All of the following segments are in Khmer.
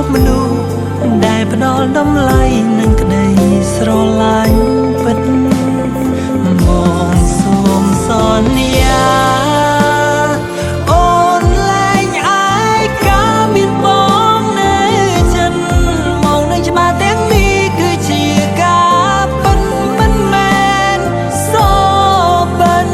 បមនុស្សដែលផ្ដល់តម្លៃនឹងក្តីស្រឡាញ់ពិតបងសូមសន្យាអូនលែងអាយកាមានបងនៅចិនមកនឹងច្បាស់ទាំងនេះគឺជាការពិតមិនមែនសបិន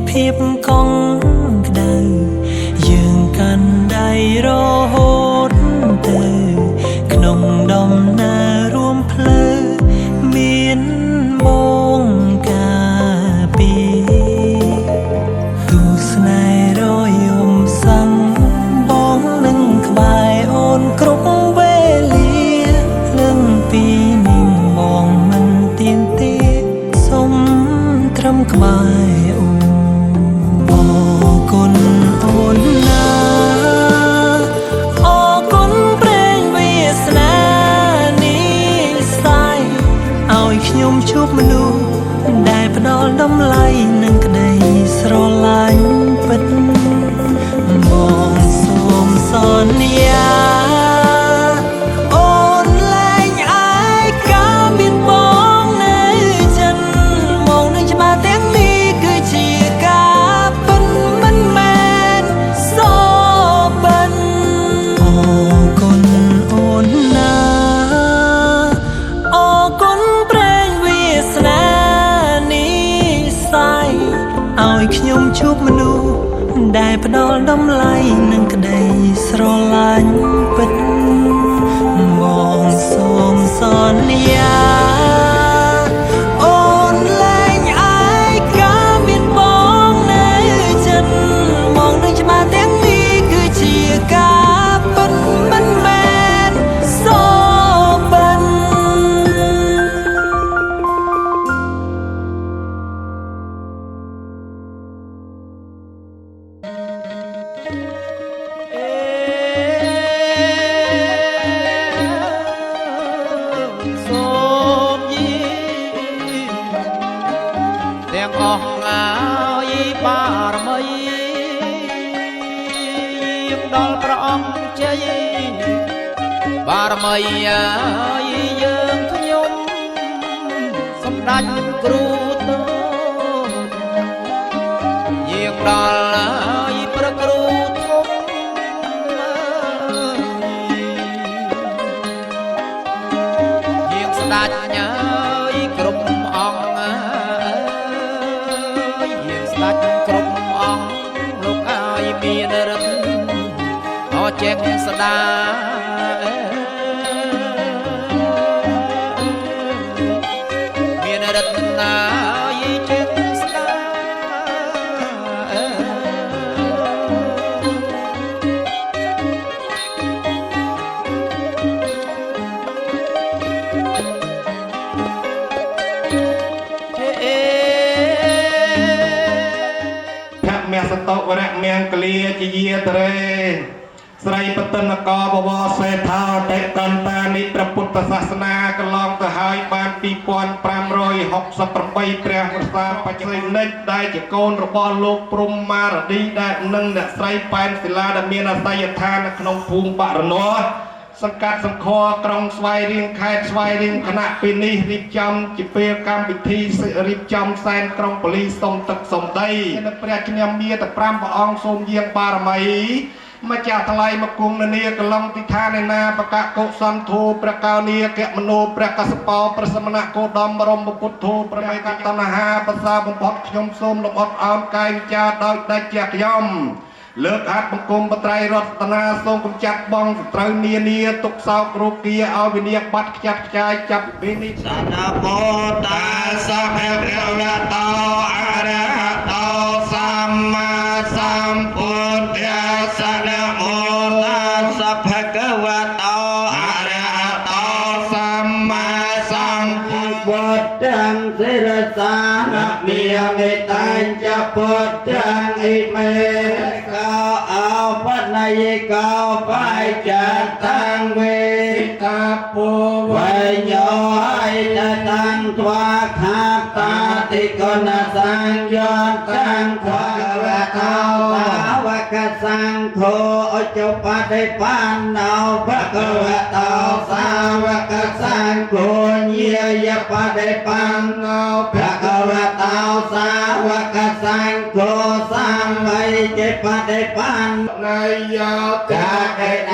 ភាពកង់ក្ដៅយើងកាន់ដៃរហូតទៅក្នុងដំណើររួមផ្លូវមានបងការពីទូស្នេហ៍រយំសាំងបងនឹងក្បែរអូនគ្រប់វេលាលឹងពីនាងបងមិនទៀមទាសុំត្រឹមក្បែរអូនអូនណាអរគុណព្រេងវាសនានេះស្ដាយឲ្យខ្ញុំជួបមនុស្សដែលផ្ដល់តម្លៃនឹងក្តីស្រឡាញ់ពិតបងសូមសន្យាអូនលែងអាយកាមានបងនៅចិនមកនឹងច្បាស់ទាំងនេះគឺជាការពិតមិនមែនសបិនអរគុណអូនណាអរគុណព្រេងវាសនានេះស្ដាយឲ្យខ្ញុំជួបមនុស្សដែលផ្ដល់តម្លៃនឹងក្តីស្រឡាញ់ពិតបងសូមសន្យាអូនលែងអាយកាមានបងនៅចិនមកនឹងច្បាស់ទាំងនេះគឺជាការពិតមិនមែនសបិនទាំងអស់ហើយបារមីយាងដល់ព្រះអង្គជ័យបារមីយើងខ្ញុំសម្ដេចគ្រូតូយាងដល់ព្រះគ្រូធំយាងស្ដេចគ្រប់អង្គគ្រប់អង្គលោកឲ្យមានរិទ្ធអចេះស្ដាមានរិទ្ធណាយចេះស្ដាសតវរៈមង្គលាជាយាតរេស្រីបតិនកបវរសេដ្ឋោតេកន្តានិព្រះពុទ្ធសាសនាកន្លងទៅហើយបាន2568ព្រះវស្សាបច្ចុប្បន្ននិច្ចដែលជាកូនរបស់លោកព្រំមារតីដែលនឹងអ្នកស្រីប៉ែនศิលាដែលមានអាស័យដ្ឋាននៅក្នុងភូមិបរណោះសង្កាត់សង្ខរក្រុងស្វាយរៀងខេត្តស្វាយរៀងគណៈពេលនេះរៀបចំជាពេលកម្មវិធីរៀបចំសែនក្រុងប៉ូលីសសុំទឹកសុំដីព្រះជ្ញាមាតែ5ព្រះអង្គសូមយាងបារមីម្ចាស់ថ្លៃមកគុំនាកលំទិដ្ឋានណាបកកុសន្ទោព្រះកោនីកមនោព្រះកសបោព្រះសមណៈគោដំបរមពុទ្ធោព្រះមេកតណ្ហាប្រសាបំផុតខ្ញុំសូមលំអត់អោនកាយវិចារដោយដាច់ជាខ្ញុំ លើកហាត់បង្គំបត្រៃរតនាសូមកំចាត់បងត្រូវនានាទុកសោករូបគាឲ្យវិនិច្ឆ័យបាត់ខ្ចាត់ខ្ចាយចាប់ពីនេះសនមោតាសភៈវតោអរហតោសម្មាសម្ពុទ្ធស្សនមោតាសភៈវតោអរហតោសម្មាសម្ពុទ្ធវត្តំសិរសានមេមេតាញ់ចពុទ្ធังឥមេកោអោបណយកោបាយចតាំងវេតាពុវញ្ញោអិតតាំងទ្វាខាតាតិកុណសង្យនតាំងភវតោសាវកសង្ឃោអចុបតិបណ្ណោភគវតោសាវកសង្ឃោញាយបតិបណ្ណោភគវតោសាវកសង្ឃោសម្មិចេបតិបណ្ណយោកាកេណ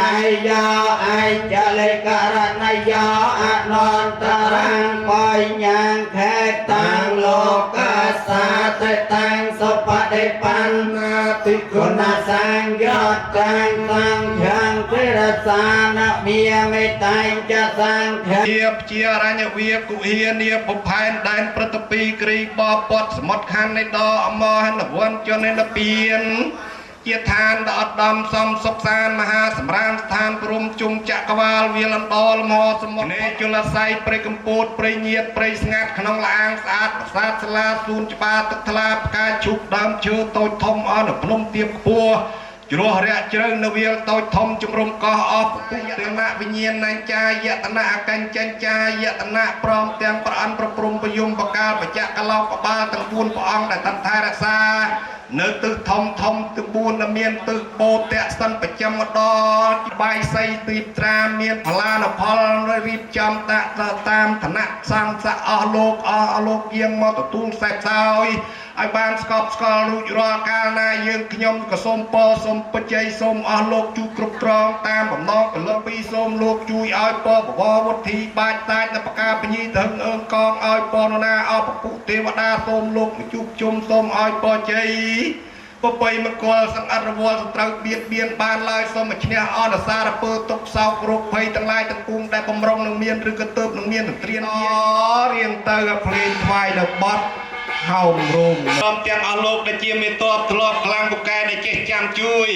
យោអៃចលេករណយោអនន្តរੰបញ្ញាខេតាំងលោកសាទតាំងសុបតិបណ្ណាតិគុណសង្យតតាំងសង្ឃាំងទិរសានមេមេតាញ់ចសង្ឃាជារញ្ញវាគុហានាពុផែនដែនព្រឹត្តពីគ្រីបពតសមុទ្រខណ្ឌនៃដអមហនវ័នជនិលពៀនជាឋានដ៏ឧត្តមសំសុខសានមហាសម្រាមស្ថានព្រំជុំចក្រវាលវាលណ្ដលមហោសមុទ្រនេជលស័យព្រៃកម្ពូតព្រៃញាតព្រៃស្ងាត់ក្នុងលាងស្អាតប្រាសាទសាលាសួនច្បារទឹកថ្លាផ្កាឈូកដើមឈើតូចធំអស់នៅភ្នំទៀបខ្ពស់ជ្រោះរាក់ជ្រៅនៅវាលតូចធំជំរុំកោះអស់ពុទ្ធយតនៈវិញ្ញាណัญចាយតនៈអកញ្ចញ្ចាយតនៈព្រមទាំងប្រអិនប្រព្រំប្រយមបកាលបច្ចៈកលោកកបាលទាំង4ព្រះអង្គដែលតន្ថែរក្សានៅទិសធំធំទាំង4ដែលមានទិសបោតៈសិនប្រចាំម្ដងបាយសីទីត្រាមានផលានផលរៀបចំតាមឋានៈសង្ឃអស់លោកយាងមកទទួលសេពសោយឲ្យបានស្កប់ស្កល់រួចរាល់កាលណាយើងខ្ញុំក៏សូមពរសូមបច្ច័យសូមអស់លោកជួយគ្រប់គ្រងតាមបំណងកលឹកពីសូមលោកជួយឲ្យពរបវរវុទ្ធីបាច់តាច់នៅប្រការពញីទៅអើងកងឲ្យពរណាអបពុទេវតាសូមលោកជួបជុំសូមឲ្យពរជ័យពពៃមង្គលសង្អិតរវល់សត្រូវបៀតបៀនបានឡើយសូមឈ្នះអនសារពើទុកសោករោគភ័យទាំងឡាយទាំងពួងដែលបំរុងនឹងមានឬក៏ទៅនឹងមានត្រៀនរៀងទៅភ្លេងថ្វាយនៅបត់ហោមរោមព្រមទាំងអស់លោកដែលជាមេតបធ្លាប់ខ្លាំងពូកែដែលចេះចាំជួយ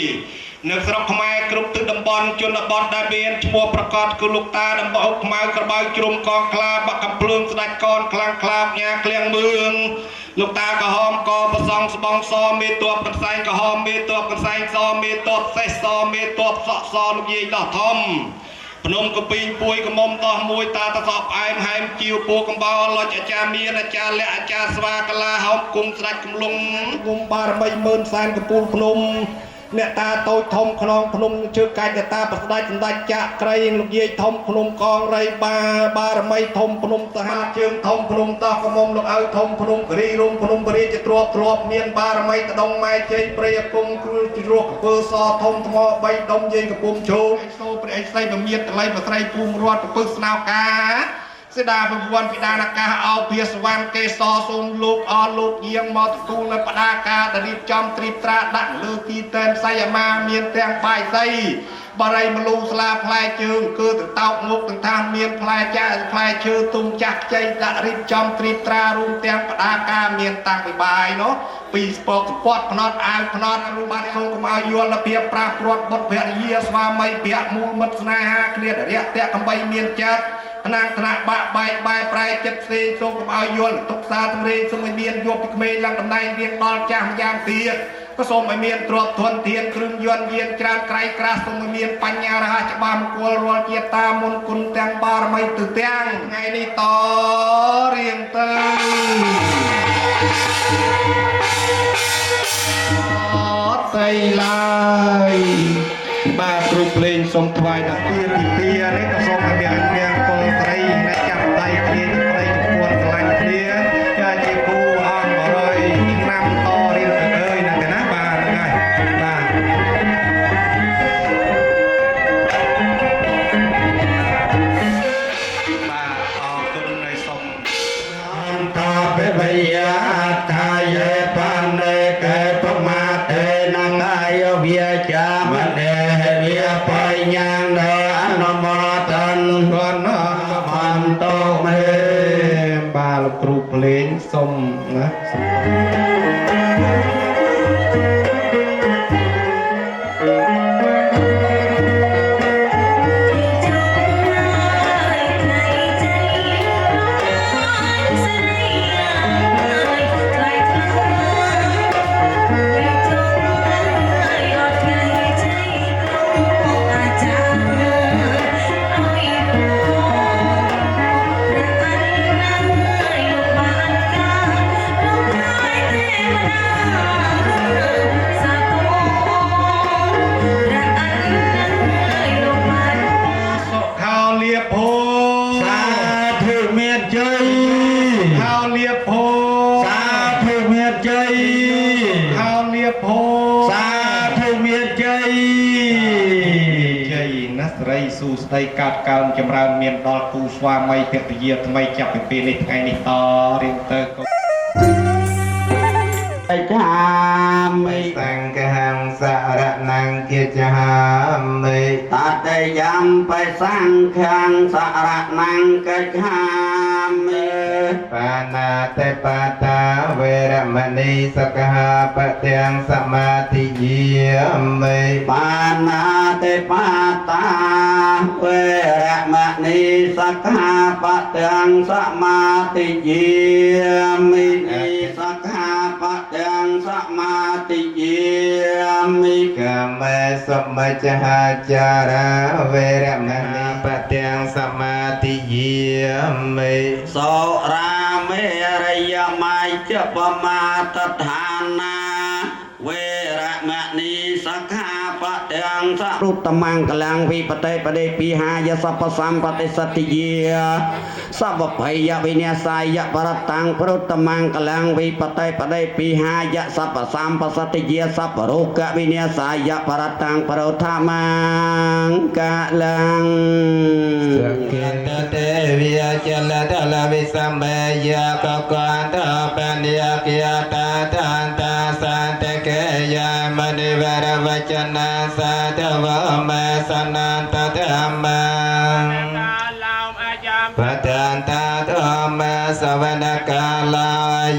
នៅស្រុកខ្មែរគ្រប់ទិសតំបន់ជនបទដែលមានឈ្មោះប្រកាសគឺលោកតាដំបូកខ្មៅក្របៅជ្រុំកងខ្លាបាក់កំភ្លើងស្ដាច់កនខ្លាំងខ្លាបញ៉ាក្លៀងមឿងលោកតាក្រហមកប្រសងស្បងសមេតបកន្សែងក្រហមមេតបកន្សែងសមេតបសេះសមេតបសក់សលោកយាយដោះធំភ្នំកពីងពួយកមុំដោះមួយតាតសក់ផ្អែមហែមជីវពូកំបោលុចអាចារ្យមានអាចារ្យលក្ខអាចារ្យស្វាកលាហោមគុំស្ដាច់កំលុងគុំបារមីម៉ឺនសែនកំពូលភ្នំអ្នកតាតូចធំខ្នងភ្នំជើកាច់អ្នកតាប្រស្ដាច់សម្ដេចចាក់ក្រៃលោកយាយធំភ្នំកងរៃបារមីធំភ្នំសហជើងធំភ្នំតោះកមុំលោកឪធំភ្នំគិរីរំភ្នំពរាជទ្របមានបារមីតដងម៉ែជ័យព្រៃអគង់គ្រួជ្រោះកពើសធំថ្ម3ដុំយាយកំពុំជោសូព្រះអិសីមមានតលៃប្រស្រីភូមិរត់ពឹសស្នៅការសេដាប្រវត្តិពីដានអាកាសអោភាសវណ្ណកេសរសូមលោកអស់លោកយាងមកទទួលនៅបដាការដែលរៀបចំត្រៀបត្រាដាក់លើទីតែនសៃអាមាមានទាំងបាយសីបរិយមលូស្លាផ្លែជើងគឺទៅតោកមុខទាំងថាមានផ្លែចាក់ផ្លែឈើទុំចាស់ខ្ចីដាក់រៀបចំត្រៀបត្រារួមទាំងបដាការមានតាំងពីបាយនោះពីស្ពកស្ពាត់ភ្នត់អាវភ្នត់រូបបានសូមកុំឲ្យយល់ភាពប្រាព្រត់បុត្រភរិយាស្វាមីភ័ក្រមូលមិត្តស្នេហាគ្លៀតរយៈតេកំបីមានចិត្តថ្នាក់ថ្នាក់បាក់បែកបែប្រែចិត្តផ្សេងសូមកុំឲ្យយល់ទុកសាទម្រេសូមឲ្យមានយកពីក្មេងឡើងតំណែងរៀងដល់ចាស់ម្យ៉ាងទៀតក៏សូមឲ្យមានទ្រព្យធនធានគ្រឿងយន្តយានច្រើនក្រៃក្រាស់សូមឲ្យមានបញ្ញារហ័សច្បាស់មង្គលរាល់ជាតាមុនគុណទាំងបារមីទិទាំងថ្ងៃនេះតរៀងទៅតៃឡើយបាទគ្រូភ្លេងសូមថ្វាយដល់ទីទីនេះក៏សូមឲ្យមានទាំងពលស្រីដែលចាប់ដៃគ្នាប្រៃប្រពន្ធឆ្លាញ់គ្នាជាគូអង្គ100ឆ្នាំតរៀងទៅអើយណាកណាបាទហ្នឹងហើយបាទអរគុណនៃសូមអន្តបវិយាថាយេបានកែប្រមាទេនងាយវិ លេងសុំណា สู้ស្ដីកើតកើមចម្រើនមានដល់គូស្វាមីភរិយាថ្មីចាប់ពីពេលនេះថ្ងៃនេះតរៀងទៅកុំ สังฆังสารนังกิจหามิตัดยัมไปสังฆังสารนังกิจหามิปานาเตปาตาเวรมณีสักหาปเตียงสมาธิเยี่ยมิปานาเตปาตาเวรมณีสักหาปเตียงสมาธิเยี่ยมิสักหาปเตียงสมาธิเยี่ยมิกามสมัจหาจาราเวรมณีปเตียงสมาธิเยี่ยมิโสราเมรยมัยเจปมาตฐานาเวรมณีสักขาปะเตียงสรุตตมังกลังวิปเตปเดปีหายสัพพสัมปติสติเยสัพพยวิเนสายะปรตังปรุตตมังกลังวิปเตปเดปีหายสัพพสัมปสติเยสัพพโรกวิเนสายะปรตังปรุธามังกลังสกินเตวิยจลตลวิสัมเบยะกกันตปัญญากิยตาทันตาสันเตเกยามณิวรวจนะสัตวะเมสนันตธรรมังปัตตันตาธรรมสวนาคาลา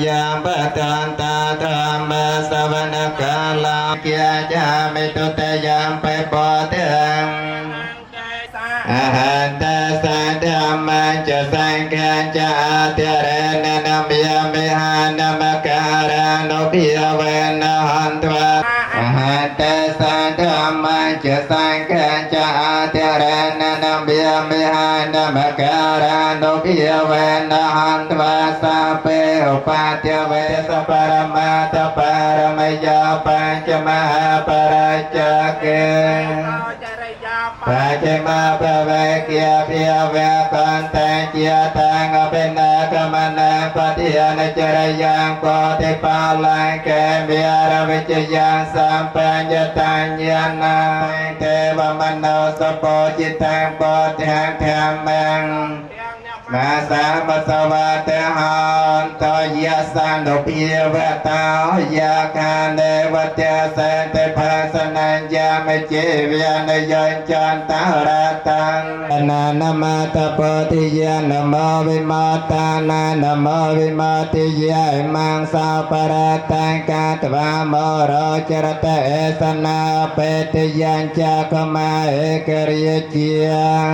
ยามปัตตันตาธรรมสวนาคาลาเกียจามิตุเตยามไปปอเตืองอาหันตสันธรรมังจะสังฆังจะอาเทเรนนามิยามิหานามการานุพิยเวนะหันตวะอาหันตสันธรรมังจะสังฆังจะอาเทเรนนามิยามิหานามการานุพิยเวนะหันตวะสัพเพอุปาทิเวสปรมาตปรมยาปัญจมหาปราจักเกปัจจมาปะเวกียพิยเวกันตังเจียตังอภินาคมนังปฏิยานจรยังโกติปาลังเกมิยารวิจยังสัมปัญญตัญญาณังเทวมโนสโปจิตังโปติหังธรรมังมาสาปสวะเตหันตยะสันตุพิเวตายาคาเนวเตสันเตภาสนัญญามเจวิยานยัญจันตาราตังนานามาตปฏิยานโมวิมาตานานะโมวิมาติยามังสาปราตังกาตวาโมโรจรเตสนาเปติยัญจักมาเอกริยเจียง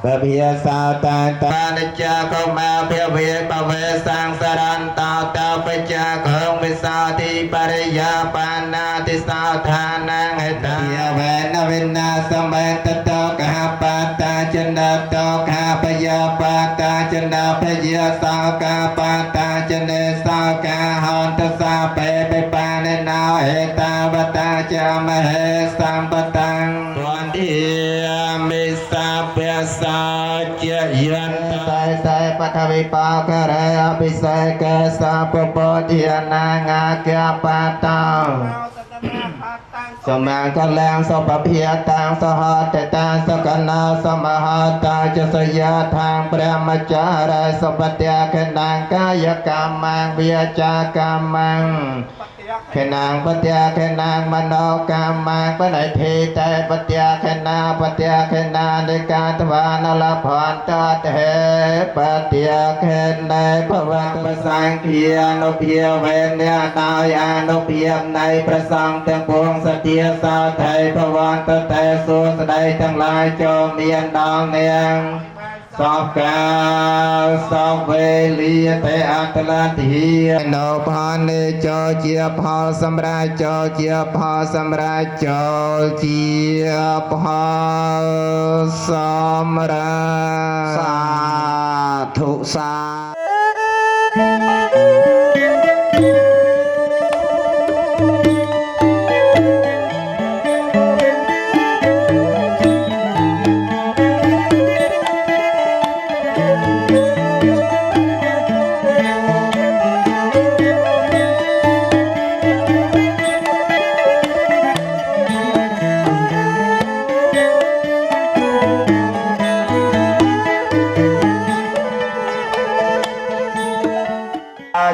ปะเพียสาวตาตานิจาเข้ามาเพียเวปะเวสังสรันตาตาปจาคงวิสาติปริยาปานาติสาวทานังเหตาเพียเวนวินาสมัยตโตกหาปาตาจนะโตกหาปยาปาตาจนะพยาสาวกาปาตาจเนสาวกาหันตสาเปเปปาเนนาเหตาวตาจามเหสัมปตังตวันที่มิสาเปสาเจยันตายสายปัทวิปากะเรอภิเษกสาปปะเทียนางาเกปาตังสมังกัลลังสปะเพียตังสหัตตาสกนาสมหัตตาจะสยาทางพระมจาราสปะเตียขนังกายกรรมังวิยจากรรมัง ខេណាងបត្យាខេណាងមនោកាមាបណៃធេតេបត្យាខេណាបត្យាខេណានិកាតវានលភន្តតហេបត្យាខេណេភវតបសង្ឃានុភាវេនៈដោយអនុភាពនៃព្រះសង្ឃទាំងពួងសទ្ធាសោថៃភវន្តតេសួស្ដីទាំងឡាយចូលមានដល់នាងសពកាលសពវេលាទេអតលតិនៅផលនេះចូលជាផលសម្រាប់ចូលជាផលសម្រាប់ចូលជាផលសម្រាប់សាធុសា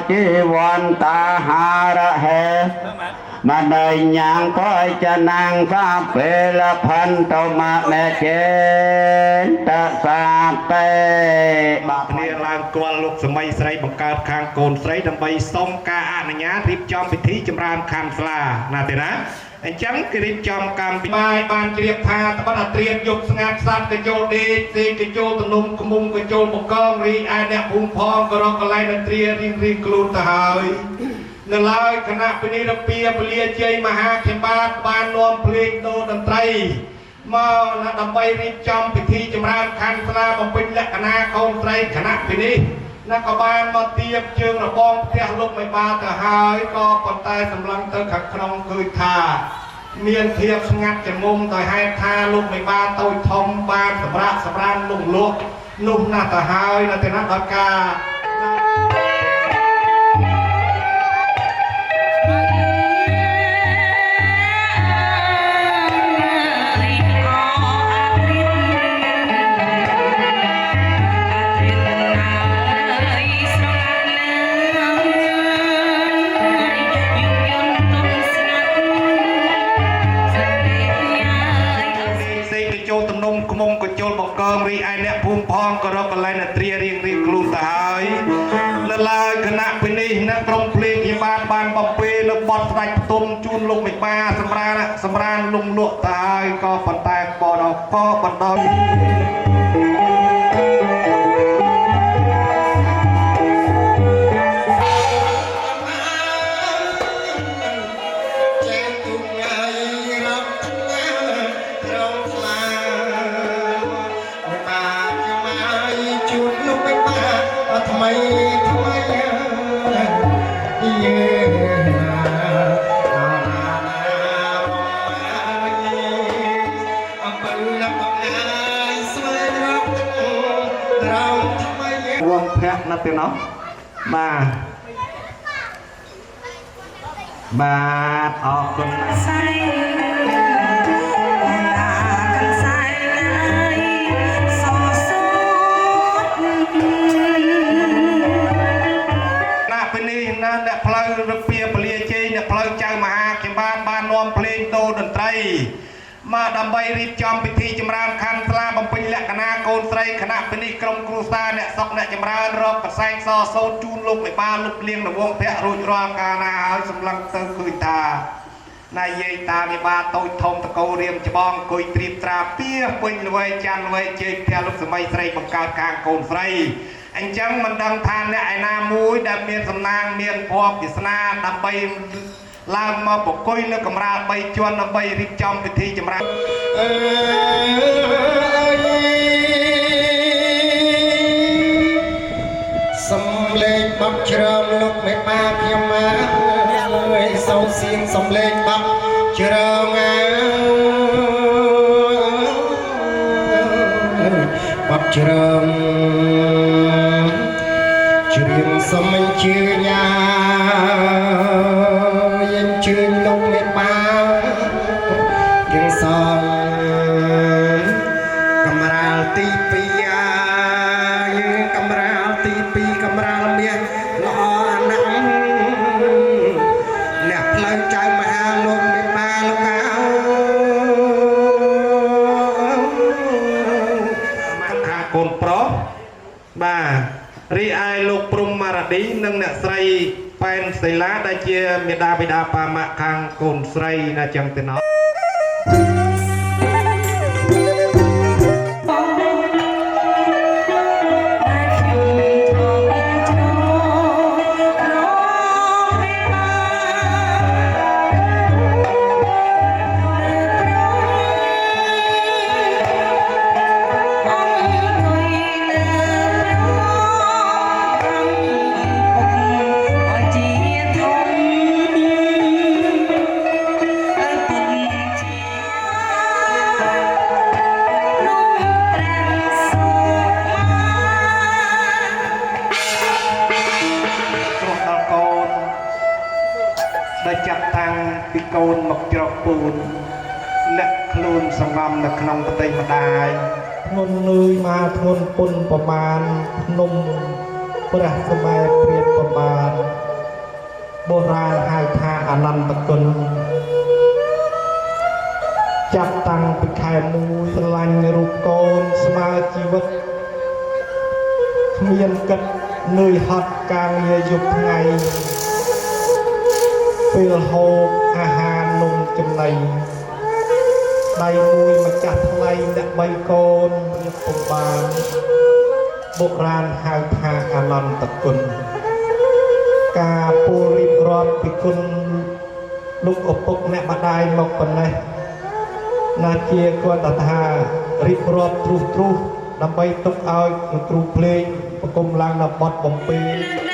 ជីវន្តហារហេមកដល់ញ៉ាងក៏ចណាងសាពេលផន្តមកមេចេតសាតេ បាទគ្នាឡើងគល់លោកសម័យស្រីបង្កើតខាងកូនស្រីដើម្បីសុំការអនុញ្ញាតរៀបចំពិធីចម្រើនខណ្ឌស្លាណាទេណាអញ្ចឹងគេរៀបចំកម្មវិធីបានជ្រាបថាត្បិតតែត្រៀមយកស្ងាត់សัตว์កញ្ចូលដេកសេកញ្ចូលទំនុំក្មុំកញ្ចូលបកងរីឯអ្នកភូមិផងក៏រកកន្លែងតន្ត្រីរៀងខ្លួនទៅហើយនៅឡើយគណៈពិនិត្យពាពលាជ័យមហាភិបាលបាននាំភ្លេងដូរតន្ត្រីមកដើម្បីរៀបចំពិធីចម្រើនខណ្ឌស្លាបំពេញលក្ខណៈកូនស្រីគណៈពិនិត្យណាក៏បានមកទៀបជើងរបងផ្ទះលោកមេបាទៅហើយក៏ប៉ុន្តែសម្លឹងទៅខាងក្នុងឃើញថាមានភាពស្ងាត់ចងំដោយហេតុថាលោកមេបាតូចធំបានសម្រាប់សម្រានលងលក់នោះណាស់ទៅហើយនៅទីនោះដល់ការ មុំកញ្ចូលបកងរីឯអ្នកភូមិផងក៏រកកន្លែងតន្ត្រីរៀងខ្លួនទៅហើយលើឡើយគណៈពីនេះអ្នកក្រុមភ្លេងជាបានបំពេនៅបទស្ដេចផ្ទុំជូនលោកមេបាសម្រានលងលក់ទៅហើយក៏ប៉ុន្តែបដក៏បន្ត វងភ័ក្រណាស់ទេណោះបាទអរគុណ អ្នកផ្លូវរពៀពលាជ័យអ្នកផ្លូវចៅមហាខ្ញុំបាននាំភ្លេងដូរតន្ត្រីមកដើម្បីរៀបចំពិធីចម្រើនខណ្ឌស្លាបំពេញលក្ខណៈកូនស្រីគណៈពិនិត្យក្រុមគ្រួសារអ្នកសុកអ្នកចម្រើនរកកសែងសសូនជូនលោកមេបាលុបលៀងរវងភ័ក្ររួចរាល់កាលណាហើយសម្លឹងទៅឃើញថាណៃយាយតាមេបាតូចធំតកោរៀមច្បងអង្គុយត្រៀបត្រាពៀពេញល្វែងចាន់ល្វែងជ័យផ្ទះលោកសម័យស្រីបង្កើតខាងកូនស្រី អញ្ចឹងមិនដឹងថាអ្នកឯណាមួយដែលមានសំណាងមានភ័ព្វវាសនាដើម្បីឡើងមកប្រគល់នៅកំរាល3ជាន់ដើម្បីរៀបចំពិធីចម្រើនសំលេងបបជ្រើមលោកមេបាខ្ញុំអើយសោសៀងសំលេងបបជ្រើមបបជ្រើម Some Junior, and Junior, no matter, young son, Cameral TP, Cameral TP, Cameral Mian, Lord, Nepal, ូនប្រុសបាទរីឯលោកព្រំមារឌីនិងអ្នកស្រីប៉ែនសីឡាដែលជាមេដាបិតាបាម៉ាក់ខាងកូនស្រីណាចឹងទៅណោះ ចាប់តាំងពីកូនមកច្រកពូនលាក់ខ្លួនសង្ងំនៅក្នុងប្រទេសម្ដាយធ្ងន់នឿយមកធ្ងន់ពុនប្រមាណភ្នំព្រះសម័យព្រាតប្រមាណបុរាណហៅថាអនន្តគុណចាប់តាំងពីខែមួយស្រឡាញ់រូបកូនស្មើជីវិតគ្មានគិតនឿយហត់ការងារយប់ថ្ងៃពេលហូបអាហារនំចំណីដៃមួយម្ចាស់ថ្លៃអ្នកបីកូនរៀបពំបានបុរាណហៅថាអនន្តគុណការពូលរៀបរាប់ពីគុណលោកឪពុកអ្នកម្ដាយមកប៉ុណ្ណេះណាជាគាត់ថារៀបរាប់ទ្រុសដើម្បីទុកឲ្យលោកគ្រូភ្លេងប្រគំឡើងនៅបទបំពេញ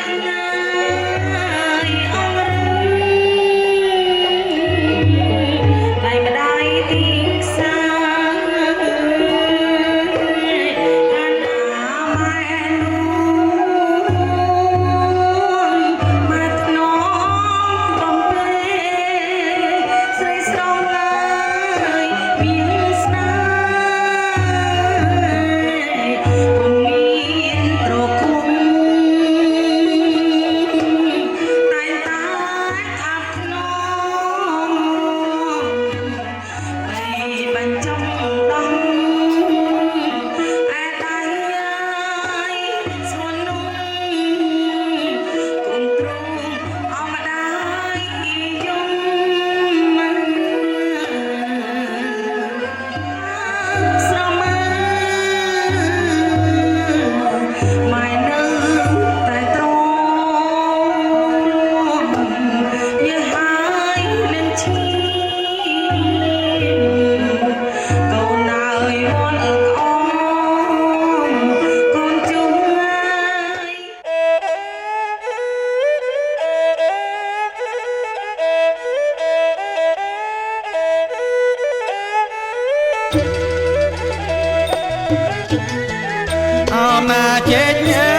ណាចេកញ៉ា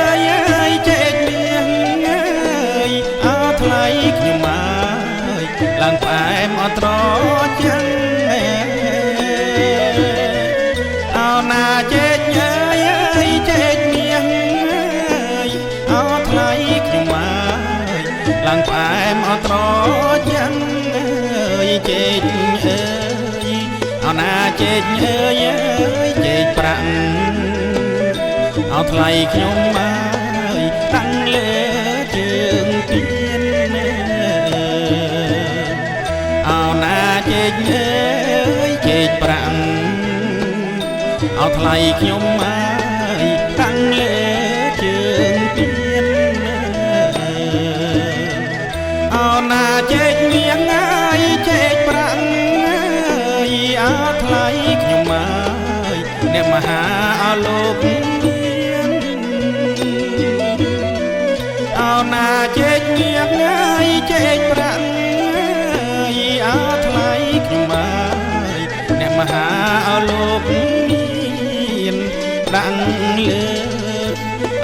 យចេកមាសអើថ្លៃខ្ញុំមកឡើងផ្អែមអត់ត្រចឹងអើណាចេកញ៉ាយចេកមាសអើថ្លៃខ្ញុំមកឡើងផ្អែមអត់ត្រចឹងចេកអើយអើណាចេកអើយចេកប្រាក់เอาថ្លៃខ្ញុំមកតាំងលើជើងទៀនអោណាចេកអើយចេកប្រាំងเอาថ្លៃខ្ញុំមកតាំងលើជើងទៀនអោណាចេកញៀងអើយចេកប្រាំងអោថ្លៃខ្ញុំមកអ្នកមហាអលោកណាចេកញៀងអើយចេកប្រាក់អើថ្លៃខ្ញុំមកអ្នកមហាអលោកមានដាំងលើ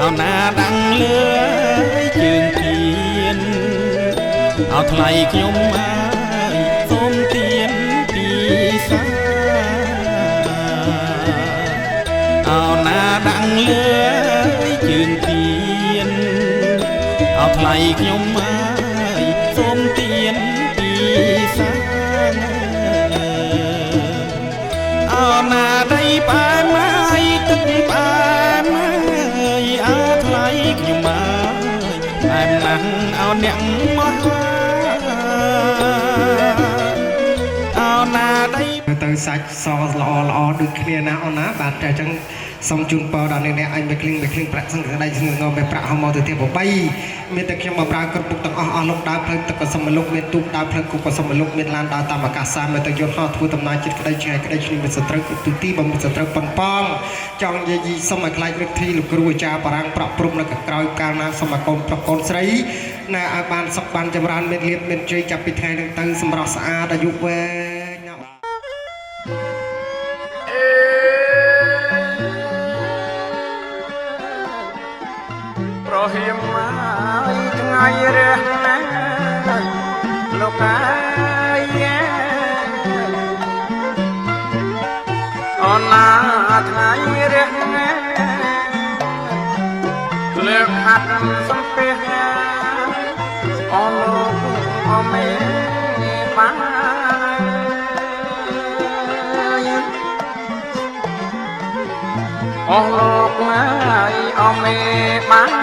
អោណាដាំងលើជើងទៀនអោថ្លៃខ្ញុំមកសូមទៀនពីសាអោណាដាំងលើជើងទៀនเอาថ្លៃខ្ញុំមកសូមទៀនពីសាងអោណាដីផ្អែមទឹកផ្អែម អ្នកមកអោណាដៃទៅសាច់សល្អដូចគ្នាណាអូនណាបាទតែអញ្ចឹងសូមជូនពរដល់អ្នកឲ្យមួយគ្លីងប្រាក់សង្ឃដៃស្ងងបែបប្រាក់ហមទៅទៀត8មានតែខ្ញុំបម្រើគ្រប់ពុកទាំងអស់លោកដើរផ្លូវទឹកក៏សមលោកមានទូកដើរផ្លូវគូក៏សមលោកមានឡានដើរតាមអាកាសសាមទៅយន្តហោះធ្វើដំណើរចិត្តក្តីឆ្ងាយក្តីឈ្លីមានសត្រូវទូទីបំសត្រូវប៉ុនប៉ងចង់និយាយសូមឲ្យខ្លាចរឹកធីលោកគ្រូអាចារ្យបារាំងប្រក់ព្រំនៅក្រោយកាលណាសូមឲ្យកូនប្រុសកូនស្រីណាឲ្យបានសុខបានចម្រើនមានលៀបមានជ័យចាប់ពីថ្ងៃនេះទៅសម្រស់ស្អាតអាយុវែងណាប្រហៀមហើយថ្ងៃរះណាលោកអាយអូនណាថ្ងៃរះណាលើកហាត់សំពេះអូនលោកអូមេបានអូលោកហើយអូមេបាន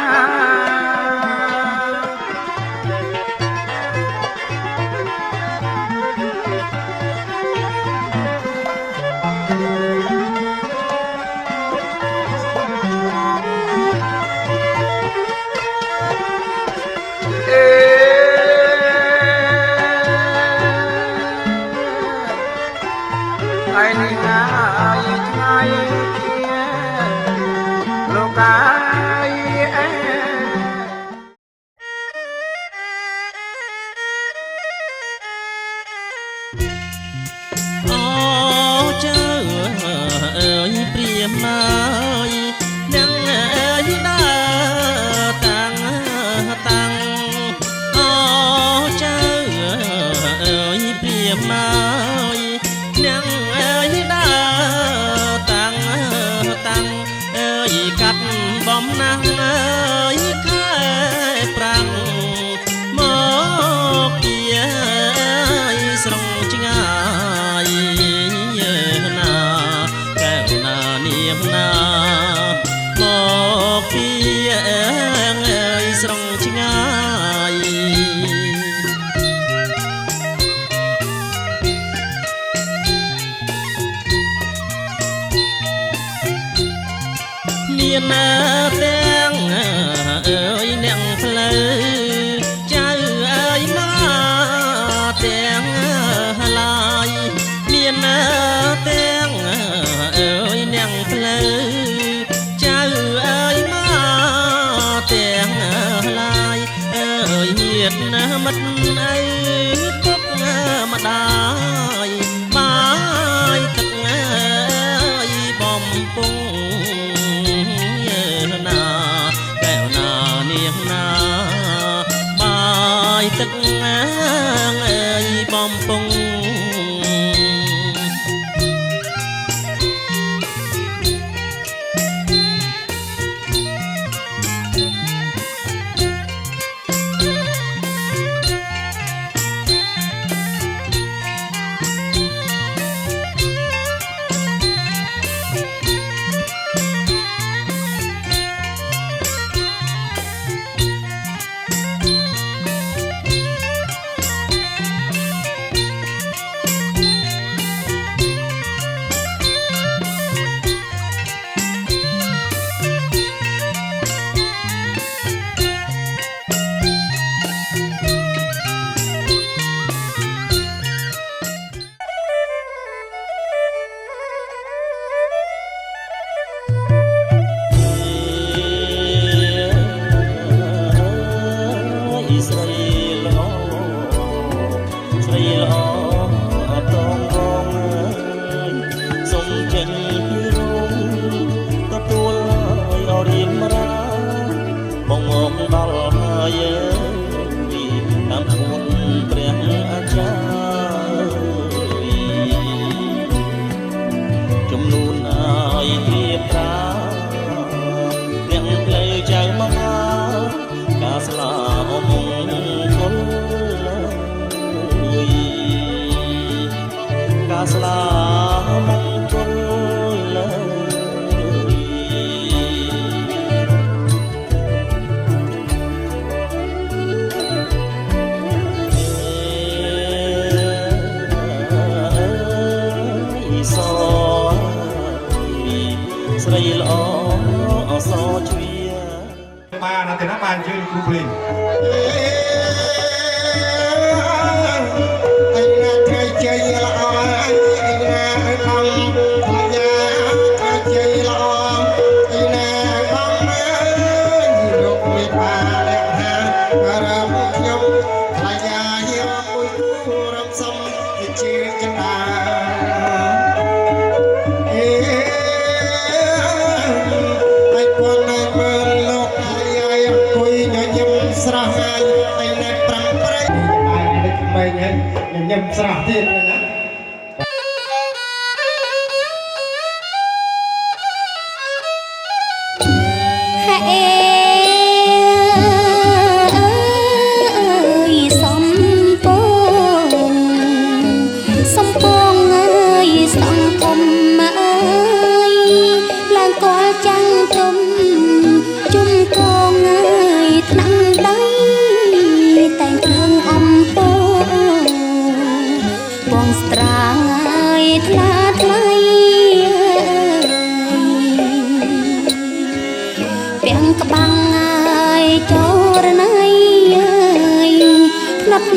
ក្បាលណាទេណាបានជើញគ្រូភ្លេង anh nghe chơi chơi là anh nghe không là nhà chơi là anh nghe không nhiều lúc biết bà đẹp ha bà ra một nhóc là nhà hiệp ôi cô làm xong thì chơi chân đà anh quan này bên lộc ai quỳ nhớ nhầm sra hai anh này trăng bay mày nhé nhầm sra tiền rồi đó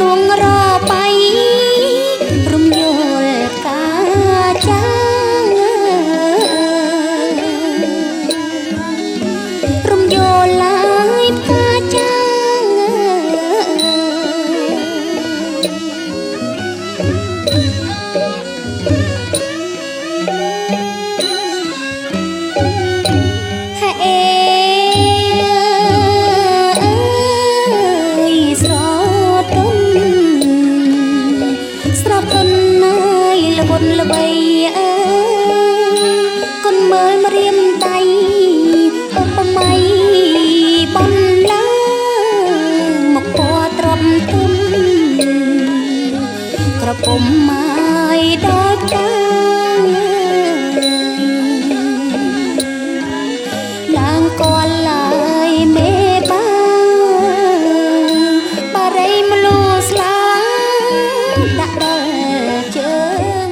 ลวงรอไปรุมโยลกาจ้างรุมโยลายกาจ้างเอល្បីអើគុនមើលមករៀមដៃឧបម័យបំឡាមកពណ៌ត្រប់ទុំក្រពុំម៉ាយដល់តាឡើងកលឡើយមេបាបារីមលូស្លាដាក់ដល់ជើង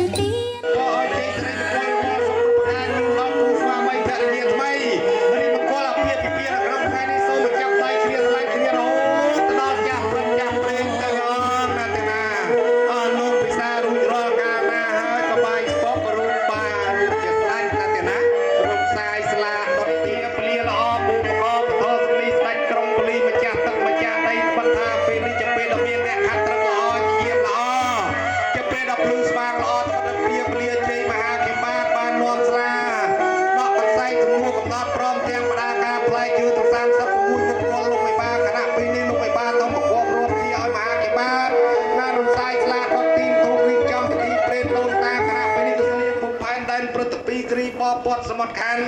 ปอดสมคัน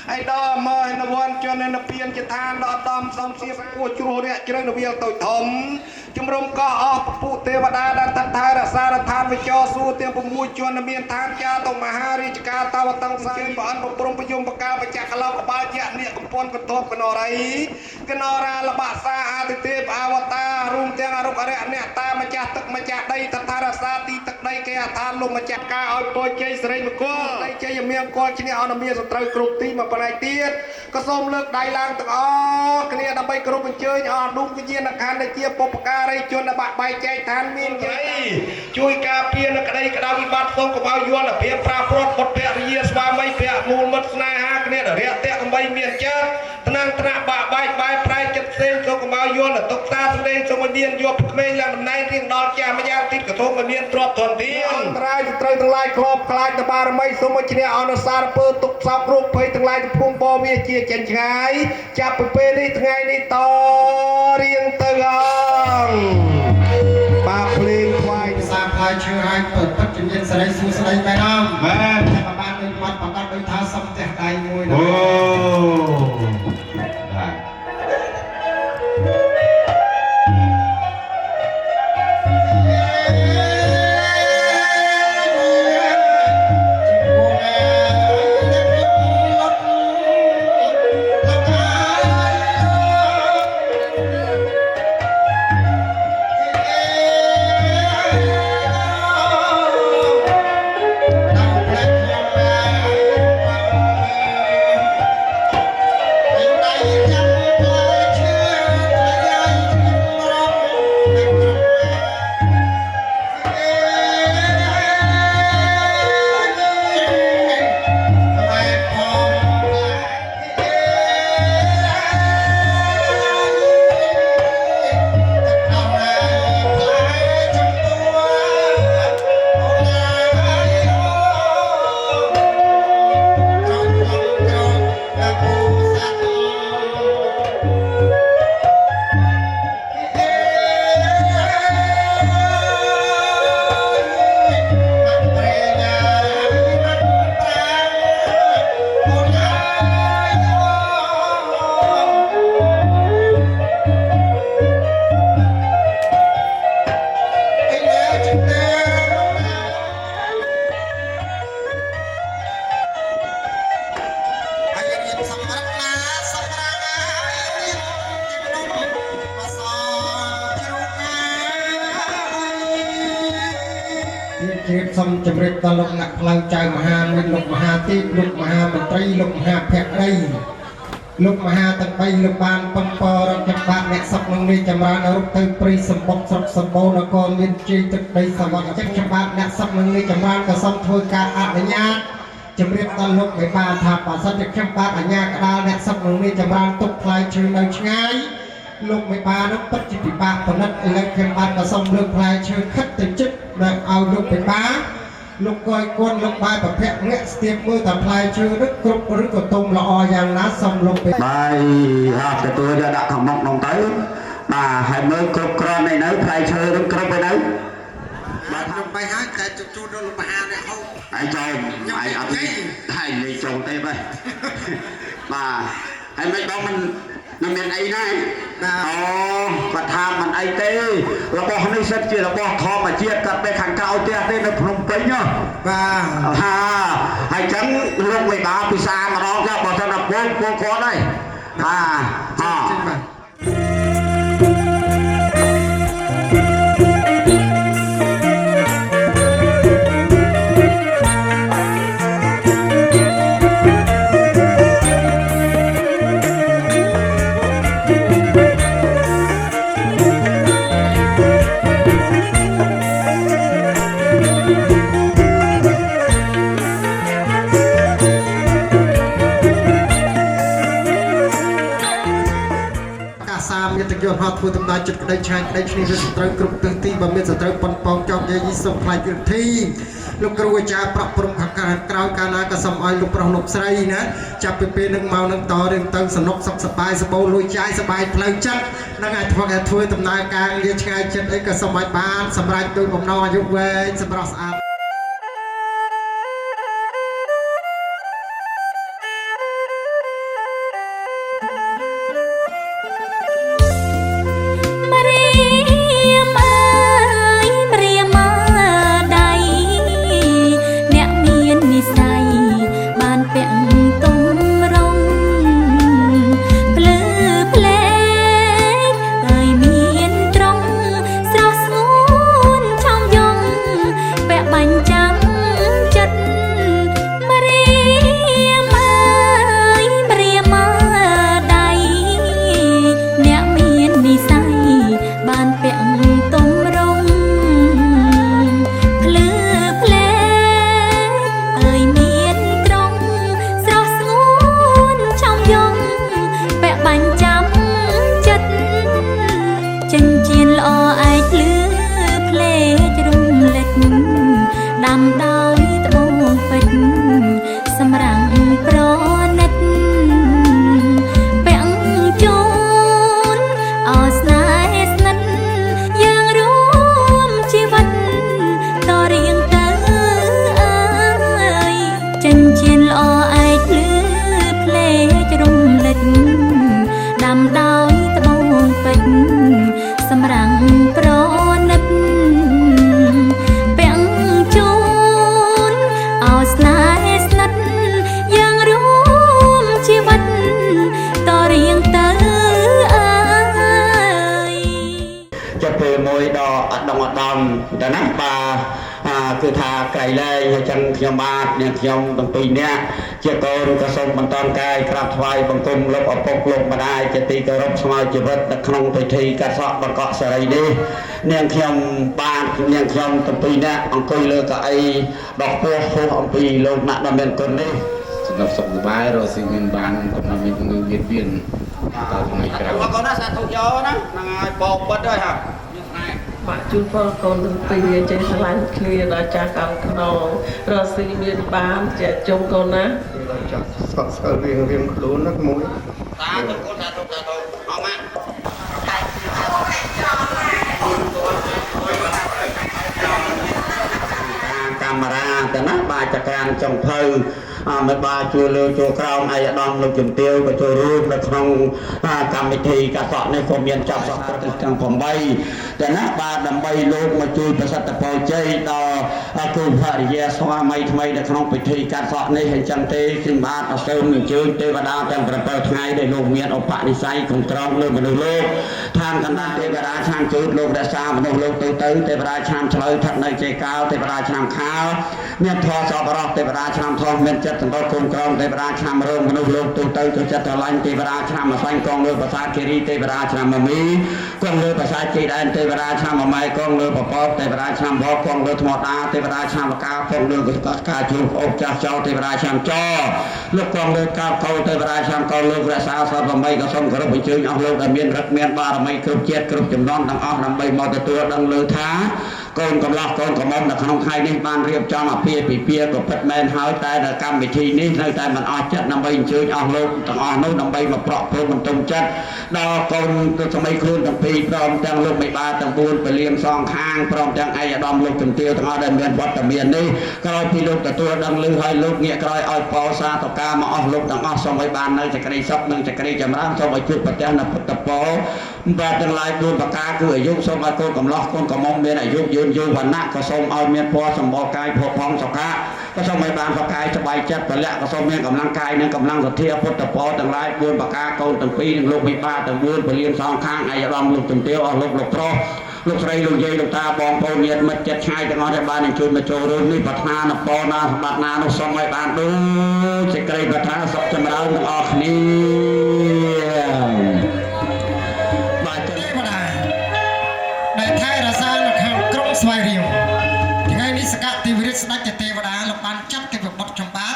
ไอ้ดอมอในวันจนในเพียนจะทานดอตอมสมเสียกูจูเนี่ยจะเรื่องเวียลตุยถมจุมรมก็ออกปูเทวดาดันทันทายรักษาทานไปจอสู้เตียงประมูลจนในเมียนทานยาตมหาริจการตาวตังสายบ้านประปรุงประยุมประกาประจักษ์เรากบาลยะเนี่ยกปนกระทบกันอะไรกันอราละบาซาอาติเทพอวตารรุมเตียงอารมณ์อะไรเนี่ยตามาจากตึกมาจากได้ทันทายรักษาตีตึกได้แก่ทานลงมาจากกาเอาโปรยใจสไรมกุลได้ใจยังเมียกอชเนี่ยเอาเมียสตรีกรุบตีมาปนายเตี้ยก็ส้มเลิกได้ลางตึกอ๋อกันเนี่ยดับไปกรุบเป็นเชยอ๋อดุมวิญญาณการได้เจี๊ยบปปกาได้จนดับใบใจทานมีนใจช่วยกาเพียนกระไดกระดาวิบัติส่งกับเอายวนเพียปราพรดหมดเพียรีสวาไม่เพียมูลมัดสนาฮากันเนี่ยเรียกเตะกับใบเมียนเจ้าตนังตระบะใบปลายจัดเส้นส่งกับเอายวนตกตาแสดงส่งมาเดียนยบเมย์แล้วในที่ดอนแก่ไม่ยากติดกระทงมาเดียนตรวจทนทีอันตรายจะเตยทั้งหลายครอบคลายตะบารไม่สมมติเนี่ยเอาหน้าสารเปิดตกซับรูปไปทั้งหลายจะพุ่งบอเมียเจียเจนไงจับไปเป็นนี่ทั้งไงนี่ต่อเรียงเตือนปาเพลงควายสามพลายเชื่อให้เปิดพัดจิตเย็นสลายสูสลายไปน้ำแม่แต่ประมาณเป็นวัดประมาณเป็นท้าซ้ำแต่ใจมวยนะโอ้ ជ្រាបសូមជម្រាបដល់លោកអ្នកផ្លូវចៅមហាមានលោកមហាទេពលោកមហាមន្ត្រីលោកមហាភក្តីលោកមហាទាំង3លោកបានបំពររដ្ឋបាលអ្នកសុខនឹងនេះចម្រើនរូបទៅព្រៃសម្បុកស្រុកសម្បូរនគរមានជ័យទឹកដីសវត្ថចិត្តចម្រើនអ្នកសុខនឹងនេះចម្រើនក៏សូមធ្វើការអនុញ្ញាតជម្រាបដល់លោកមេបានថាបើសិនជាខ្ញុំបានអញ្ញាក្តារអ្នកសុខនឹងនេះចម្រើនទុកផ្លែឈើនៅឆ្ងាយលោកមេបានឹងពិតជាពិបាកផលិតឥឡូវខ្ញុំបានក៏សូមលើកផ្លែឈើខិតទៅជិតដល់ឲ្យលោកមេបាលោកកយគុណលោកបាយប្រភពអ្នកស្ទាបមើលតាមផ្លែឈើនឹងគ្រប់ឬក៏ទុំល្អយ៉ាងណាសូមលោកបាយហាក់ទទួលយកដាក់ខាងមុខនោះទៅបាទហើយមើលគ្រប់គ្រាន់នៅផ្លែឈើនឹងគ្រប់ទៅបាទខ្ញុំបាយហើយតែជួនដល់លោកមហាអ្នកហូបហើយចូលហើយអត់ហើយលេចូលទេបាទបាទហើយមិនបងមិនមានអីណាអូគាត់ថាមិនអីទេរបស់នេះសិតជារបស់ធម្មជាតិគាត់ទៅខាងក្រៅផ្ទះទេនៅភ្នំពេញបាទហាហើយចឹងលោកវិបាពិសាម្ដងចាបើសិនតែពូគាត់ហើយបាទយកហត់ធ្វើដំណើរចិត្តក្តីឆ្ងាយក្តីឈ្នះវាសត្រូវគ្រប់ទិសទីបើមានសត្រូវប៉ុនប៉ងចោមយាយសូមខ្លាចវិធីលោកគ្រូអាចារ្យប្រក់ព្រំខាងក្រោយកាលណាក៏សូមឲ្យលោកប្រុសលោកស្រីណាចាប់ពីពេលនឹងមកនឹងតរឿងទៅសនុកសុខសប្បាយសបោលួយចាយសប្បាយផ្លូវចិត្តនឹងអាចធ្វើដំណើរការងារឆ្ងាយចិត្តអីក៏សូមឲ្យបានសម្រាប់ដោយបំណងអាយុវែងសម្រាប់ស្អាតគឺថាក្រៃលែងហើយចឹងខ្ញុំបាទអ្នកខ្ញុំទាំងពីរនាក់ជាកូនក៏សូមបន្តកាយក្រាបថ្វាយបង្គំលោកឪពុកលោកម្ដាយជាទីគោរពស្មើជីវិតនៅក្នុងពិធីកាត់សក់បង្កក់សេរីនេះនាងខ្ញុំបាទនាងខ្ញុំទាំងពីរនាក់អង្គុយលើកៅអីដកពោះហួសអំពីលោកអ្នកដ៏មានគុណនេះសម្រាប់សុខសប្បាយរស់ស៊ីមានបានកុំឲ្យមានជំងឺវៀតវៀនតើថ្ងៃក្រោយកូនណាសាធុយោណាហ្នឹងហើយបោកបិទហើយហ่ะបាទជួនពរកូនទាំងពីរចេះឆ្លាញ់គ្នាដល់ចាស់កម្មខ្នងរស់ស៊ីមានបានជាជុំកូនណាចាស់ស្កស្ករៀងខ្លួនណាមួយតាទៅកូនតាទៅអស់មកកាមេរ៉ាទៅណាបាទចក្រាន បានចុងភៅមិនបាជួលើជួក្រោមអាយដាមលោកជំទាវក៏ចូលរួមនៅក្នុងកម្មវិធីកាសក់នេះក៏មានចាប់សក់ប្រទេសទាំង8តែណាបាទដើម្បីលោកមកជួយប្រសិទ្ធពរជ័យដល់គូភរិយាស្វាមីថ្មីនៅក្នុងពិធីកាសក់នេះអញ្ចឹងទេខ្ញុំបាទអសូមអញ្ជើញទេវតាទាំង7ថ្ងៃដែលលោកមានឧបនិស្ស័យគ្រប់គ្រងលើមនុស្សលោកឋានកណ្ដាលទេវតាឆ្នាំជូតលោករក្សាមនុស្សលោកទៅទេវតាឆ្នាំឆ្លើយថានៅចេកាលទេវតាឆ្នាំខាលមានធម៌សពរស់ទេវតាឆ្នាំធំមានចិត្តសន្តោសគុំក្រមទេវតាឆ្នាំរងមនុស្សលោកទៅចិត្តស្រឡាញ់ទេវតាឆ្នាំអសាញ់កងលើប្រាសាទគិរីទេវតាឆ្នាំមមីកងលើប្រាសាទជ័យដែនទេវតាឆ្នាំម៉ែកងលើបបទេវតាឆ្នាំវកងលើថ្មតាទេវតាឆ្នាំកាកងលើការជួបអុកចាស់ចោលទេវតាឆ្នាំចលោកកងលើកោកោទេវតាឆ្នាំកងលើរក្សាសព8ក៏សូមគោរពអញ្ជើញអស់លោកដែលមានរិទ្ធមានបារមីគ្រប់ជាតិគ្រប់ចំនួនទាំងអស់ដើម្បីមកទទួលដឹងលើថាកូនកំឡោះកូនកំមុំនៅក្នុងថ្ងៃនេះបានរៀបចំអាពាហ៍ពិពាហ៍ក៏ពិតមែនហើយតែនៅកម្មវិធីនេះនៅតែមិនអស់ចិត្តដើម្បីអញ្ជើញអស់លោកទាំងអស់នោះដើម្បីមកប្រក់ព្រមបន្ទុំចិត្តដល់កូនសម័យខ្លួនទាំងពីរព្រមទាំងលោកមេបាទាំង4ពលាមសងខាងព្រមទាំងឯកឧត្តមលោកជំទាវទាំងអស់ដែលមានវត្តមាននេះក្រោយពីលោកទទួលដឹងឮហើយលោកងាកក្រោយឲ្យពោសាតកាមកអស់លោកទាំងអស់សូមឲ្យបាននៅសេចក្តីសុខនិងសេចក្តីចម្រើនសូមឲ្យជួបប្រទះនៅពុទ្ធពរបាទទាំងឡាយ4ប្រការគឺអាយុសូមឲ្យកូនកំឡោះកូនកំមុំមានអាយុយឺនយូរវណ្ណៈក៏សូមឲ្យមានពណ៌សម្បូរកាយភពផងសុខៈក៏សូមឲ្យបានប្រកាយសบายចិត្តពលៈក៏សូមមានកម្លាំងកាយនិងកម្លាំងសទ្ធាពុទ្ធពរទាំងឡាយ4ប្រការកូនទាំងពីរនិងលោកវិបាទាំង4ពលានសងខាងឯកឧត្តមលោកជំទាវអស់លោកប្រុសលោកស្រីលោកយាយលោកតាបងប្អូនញាតិមិត្តចិត្តឆ្ងាយទាំងអស់ដែលបានអញ្ជើញមកចូលរួមនេះប្រាថ្នានៅពរណាសម្បត្តិណានោះសូមឲ្យបានដូចសេចក្តីប្រាថ្នាសុខចម្រើនទាំងអស់គ្នាបាទទេវតាដែលថែរក្សានៅខាងក្រុងស្វាយរៀងថ្ងៃនេះសកតិវិរិទ្ធស្ដេចទេវតាលោកបានចាត់ទេវបុត្រចម្បាត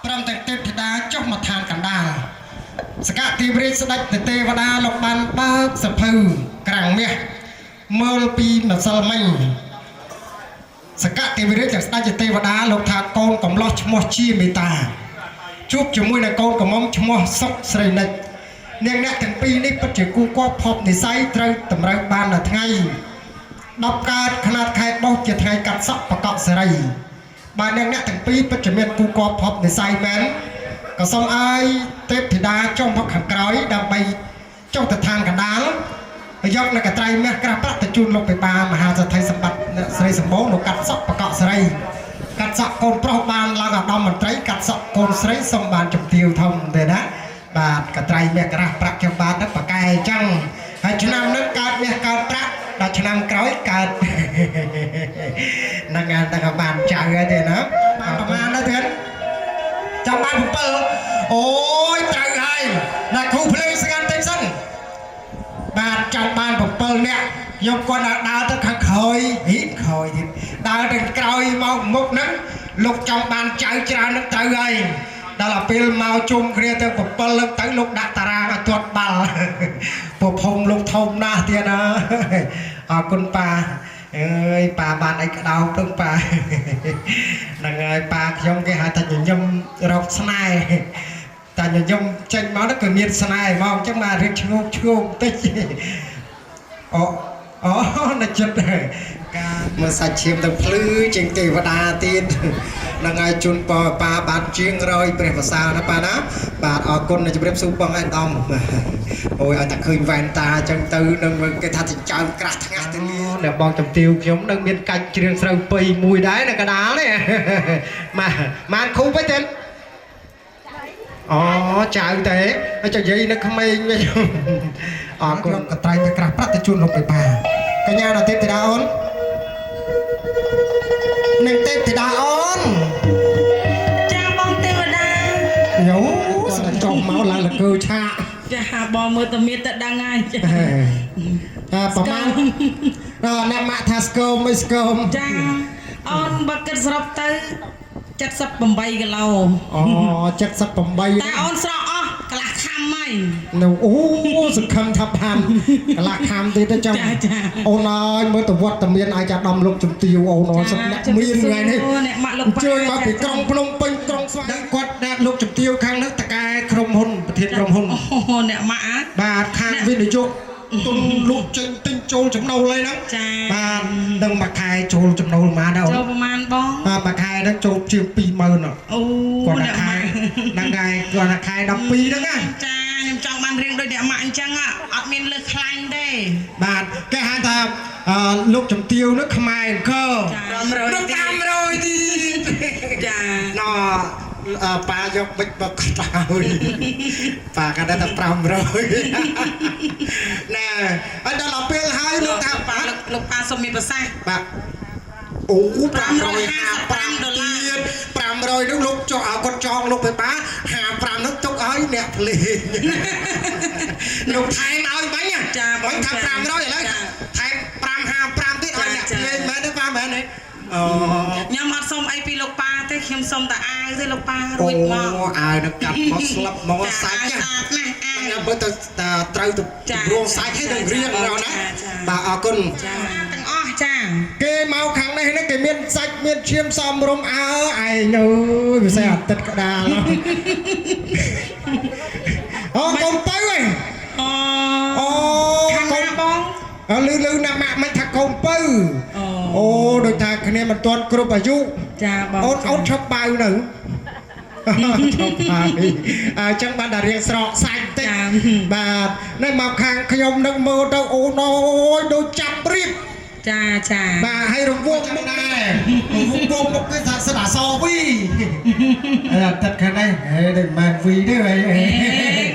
ព្រមទាំងទេពធីតាចុះមកឋានកណ្ដាលសកតិវិរិទ្ធស្ដេចទេវតាលោកបានបើកសភៅក្រាំងមាសមើលពីម្សិលមិញសកតិវិរិទ្ធស្ដេចទេវតាលោកថាកូនកំឡោះឈ្មោះជាមេតាជួបជាមួយនឹងកូនកំមុំឈ្មោះសុកស្រីនិចនាងអ្នកទាំងពីរនេះពិតជាគូគប់ភពនិស័យត្រូវតម្រូវបាននៅថ្ងៃ10កើតខនាតខែបោះជាថ្ងៃកាត់សក់បកកសេរីបាទនាងអ្នកទាំងពីរពិតជាមានគូគប់ភពនិស័យមែនក៏សូមឲ្យទេពធីតាចុះមកខាងក្រោយដើម្បីចុះទៅឋានកណ្ដាលយកនៅកត្រៃមាសក្រាស់ប្រាក់ទៅជូនលោកបេបាមហាសេដ្ឋីសម្បត្តិស្រីសម្បូរលោកកាត់សក់បកកសេរីកាត់សក់កូនប្រុសបានឡើងឧត្តមមន្ត្រីកាត់សក់កូនស្រីសូមបានជំទាវធំទេណាបាទកត្រៃមាសក្រាស់ប្រាក់ខ្ញុំបានទៅប្រកែអញ្ចឹងហើយឆ្នាំនេះកើតមាសកើតប្រាក់ដល់ឆ្នាំក្រោយកើតនឹងតែក៏បានចៅហើយទេណាបានប្រមាណទៅទៀតចាំបាន7អូយត្រូវហើយណាគ្រូភ្លេងស្ងាត់តិចសិនបាទចង់បាន7នាក់យកគាត់ដើរទៅខាងក្រោយក្រោយទៀតដើរទៅក្រោយមកមុខហ្នឹងលោកចង់បានចៅច្រើននឹងត្រូវហើយដល់ពេលមកជុំគ្នាទៅ7លើកទៅលោកដាក់តារាងឲ្យទាត់បាល់ពភុំលោកធំណាស់ទៀតណាអរគុណប៉ាអើយប៉ាបានអីក្តោបទៅប៉ាហ្នឹងហើយប៉ាខ្ញុំគេហៅថាញញឹមរកស្នេហ៍តែញញឹមចេញមកទៅគឺមានស្នេហ៍មកអញ្ចឹងមករៀបឈ្ងោកបន្តិចអូនៅចិត្តការមើលសាច់ឈាមទៅភ្លឺជាងទេវតាទៀតនឹងឲ្យជូនប៉ាបានជាងរយព្រះប្រសាណាប៉ាណាបាទអរគុណជម្រាបសួរបងឯកឧត្តមអូយឲ្យតែឃើញវ៉ែនតាអញ្ចឹងទៅនឹងគេថាចិញ្ចើមក្រាស់ថ្ងាស់ទៅនេះបងជំទាវខ្ញុំនឹងមានកាច់ជ្រៀងស្រូវពីមួយដែរនៅកណ្ដាលនេះមកគ្រូវិញទេអូចៅទេចៅយាយនៅក្មេងវិញអរគុណកត្រៃទៅក្រាស់ប្រាក់ទៅជូនលោកបេបាកញ្ញាដល់ទេពធីតាអូននឹងទេពធីតាអូនចាបងទេវតាយោស្ដាច់ចុះមកឡើងលកើឆាកចាបងមើលតែមានតែដឹងហើយចាប្រហែលអ្នកម៉ាក់ថាស្គមមិនស្គមចាអូនបើគិតសរុបទៅ78គីឡូអូ78តែអូនស្រកអស់កន្លះខាំហើយនៅអូសង្ឃឹមថាបានកន្លះខាំទៀតទៅចាំអូនអើយមើលទៅវត្តមានអាចដំលោកជំទាវអូនសុខអ្នកមានថ្ងៃនេះអ្នកម៉ាក់លោកប៉ាជួយមកពីក្រុងភ្នំពេញក្រុងស្វាយគាត់អ្នកលោកជំទាវខាងនោះតកែក្រុមហ៊ុនប្រធានក្រុមហ៊ុនអូអ្នកម៉ាក់បាទខាងវិនិយោគទុនលក់ចេញទិញចូលចំណូលអីហ្នឹងចាបាទនឹងមួយខែចូលចំណូលប៉ុន្មានដែរអូនចូលប្រហែលបងបាទមួយខែ đó chốt chiều pi mờ nọ អូ còn អ្នក là ម៉ា khai ក់ là ngày còn là khai đọc pi đó nghe ចាខ្ញុំចង់បានរៀងដូចអ្នកម៉ាក់អញ្ចឹងអត់មានលើសខ្លាញ់ទេ bạn cái hai ta lúc trồng tiêu nước khai cơ 500 nước 500 đi ចា nó bà dọc bịch bậc rồi bà cái đó là 500 nè ở đây là pin hai លោក nước ថា thằng ប៉ា bà លោកប៉ាសុំមានប្រសាសន៍ bà ủ 555 đô la 500 nước lúc cho con tròn lúc với bá 500 nước chúc ấy nè liền lúc thay nói bánh nha Chà, bánh bánh thằng chà. 500 rồi đấy Chà. thay 500 tiết ơi nè Chà. liền mấy đứa ba mẹ này ខ្ញុំអត់សុំអីពីលោកប៉ាទេខ្ញុំសុំតែអាវទេលោកប៉ារួចមក ô ai nó cặp một slap một ចា sạch អាវ nhá ស្អាតណាស់អាវ anh bữa tôi trâu tôi Chà. ruộng sạch hết đường riêng Chà. rồi Chà. nè Chà. bà ở con ចាទាំងអស់ចា cái màu kháng này nó cái miên sạch miên chiêm xóm rôm áo ai nhớ vì sao tất cả đà lắm con tới rồi អូ ខាង con ណាបង lư lư nằm mạ mấy thằng con pư អូ ô đôi thằng cái này mà toàn cướp ở du ចាបង ôn chọc bao nữa chọc bao chẳng bạn đã riêng sọ xanh tích bà này màu kháng khuyông nâng mơ đâu ô nói đôi chăm rịp ចាចា bà hay rung vuông một này rung vuông một cái thật sự là so vi thật cái này để mà vì đấy អេ vậy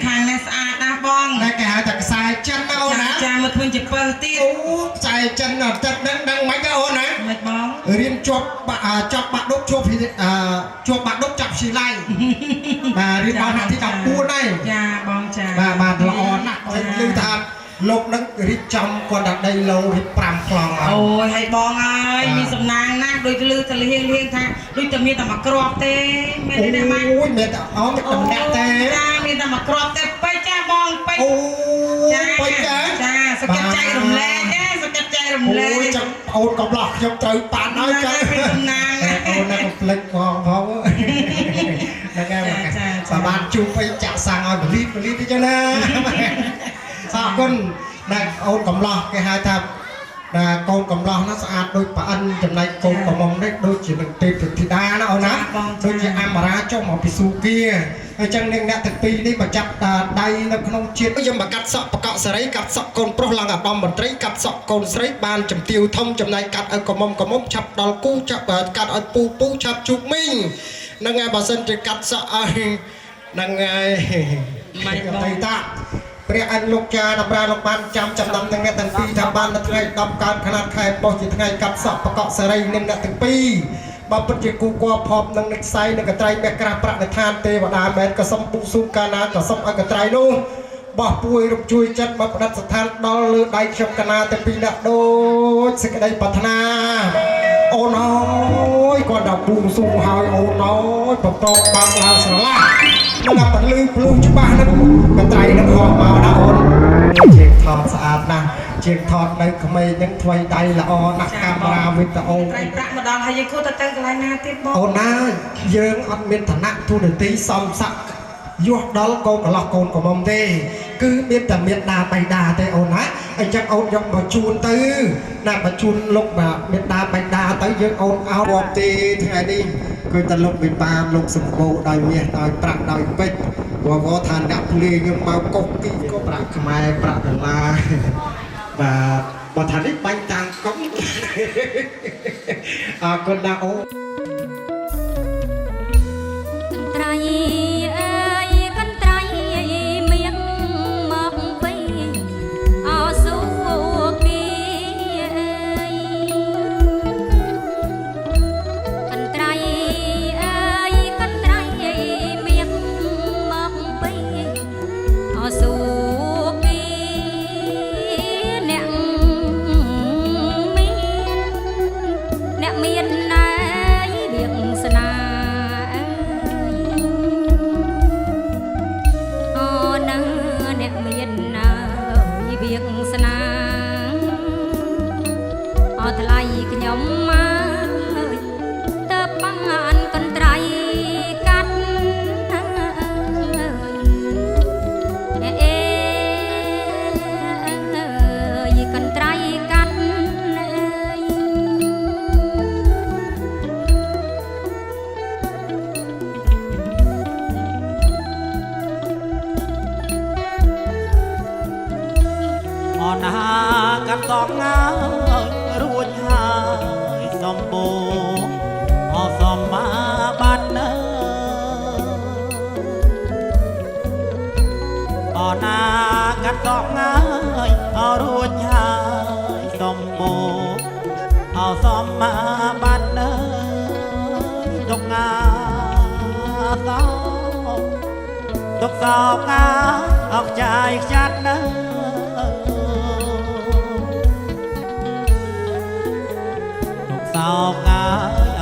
ខាងនេះស្អាតណាស់បង đây cái hai thằng sai chân nó ចា nè ចាមកធ្វើជាពើទៀត ô sai chân là chân đang mấy cái ô nè មិនបង riêng chọc bạn đốt chụp thì chụp bạn đốt chọc xì lay bà riêng bao hàng thì chọc buôn đây ចាបងចា bà là on nè lưu thang lục nó riêng trong còn đặt đây lâu thì 5 klong អូយហើយបងអើយមានសំណាងណាស់ដូចលឺទៅលៀងថាដូចតែមានតែមកគ្រាប់ទេមែនទេម៉ាក់ ôi mệt áo mệt tầm nẹt thế ចាមានតែមកគ្រាប់ទេពេចចាបងពេច ô ចា bây giờ ចាសកាត់ចៃរំលែកចាសកាត់ចៃរំលែក ôi trong ôn cọc lọc trong trời bạn nói choសំណាង ôn nó cọc lịch ngon không nó nghe mà bà bạn chung phải chạ sang ơi mà lít đi cho nè sao con đây ôn cọc lọc cái hai thằng là con cầm lo nó sạch đôi bà anh chừng này con cầm mông đấy đôi chỉ mình tìm được thì đa nó ná đôi chỉ ăn mà ra cho một cái su kia chẳng nên ngã thực pi đi mà chặt đây nó không chết bây giờ mà cắt sọ và cạo sấy cắt sọ con pro lăng ở bom một trái cắt sọ con sấy ban chấm tiêu thông chấm này cắt ở cầm mông chặt đào cu chặt cắt ở pu chặt chụp mình năng nghe bà dân thì cắt sọ năng nghe tay taព្រះអញលោកចាតម្រាលោកបានចាំចំណាំទាំងអ្នកទាំងពីរថាបាននៅថ្ងៃ10កើតខណៈខែបោះជាថ្ងៃកាត់សក់បកកសេរីនឹងអ្នកទាំងពីរបើពិតជាគូគួរផប់នឹងនិស្ស័យនឹងកត្រៃមេក្រាស់ប្រាក់នៅឋានទេវតាមែនក៏សុំពុសុកាណាក៏សុំឲ្យកត្រៃនោះបោះពួយរំជួយចិត្តមកផ្ដិតស្ថានដល់លើដៃខ្ញុំកណាទាំងពីរអ្នកដូចសេចក្តីប្រាថ្នាអូនអើយគាត់ដល់ពុសុហើយអូនអើយបបោកបាក់ឡើងស្រឡះនឹងតែលឺភ្លឺច្បាស់នឹងកត្រៃនឹងហោះមកណាអូនជាងថតស្អាតណាស់ជាងថតនៅក្មេងនឹងថ្មីដៃល្អណាស់កាមេរ៉ាវីដេអូ ត្រៃប្រាក់មកដល់ហើយយើងគួរតែទៅកន្លែងណាទៀតបង អូនណាយើងអត់មានឋានៈទូនាទីសំស័ក្តិយោះដល់កូនកន្លោះកូនកំមុំទេគឺមានតែមានដាបៃតាទេអូនណាអញ្ចឹងអូនយកមកជូនទៅណាមកជូនលោកបាទមានដាបៃតាទៅយើងអូនអោរាប់ទេថ្ងៃនេះគឺតែលោកវិបានលោកសម្បូរដោយមាសដោយប្រាក់ដោយពេជ្រវវឋានៈភ្លេងខ្ញុំមកកុកទីក៏ប្រាក់ខ្មែរប្រាក់ដុល្លារបាទបើថានេះបាញ់តាំងកុំអរគុណណាអូន ត្រៃអើយកន្ត្រៃមានមកពីអសូគីអើយកន្ត្រៃអើយកន្ត្រៃមានមកពីអសូគីអ្នកមានណែ ណាកាត់សងហើយរួចហើយសំបូរអសំមាបាត់នៅអណាកាត់សងហើយរួចហើយសំបូរអសំមាបាត់នៅដងងាសោទុកសោកងាអកចាយខ្ចាត់នៅទុកសោកងា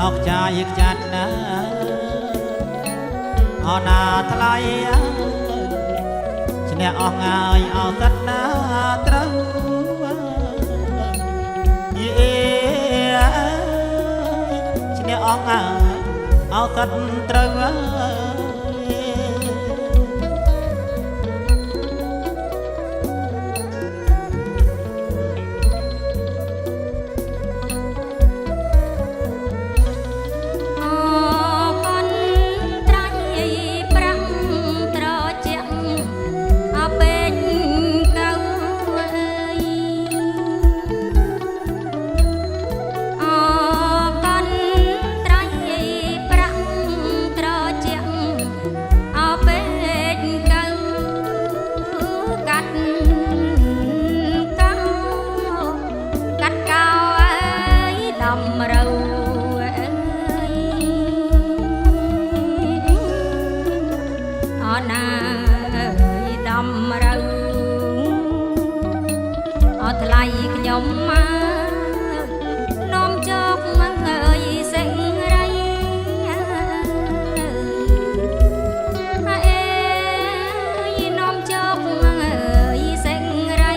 អកចាយខ្ចាត់នៅអណាថ្លៃឈ្នះអស់ងាយអោសិតណាត្រូវយេឈ្នះអស់ងាយអោសិតត្រូវថ្លៃខ្ញុំមកនាំជោគមកអើយសេរីអើយនាំជោគមកអើយសេរី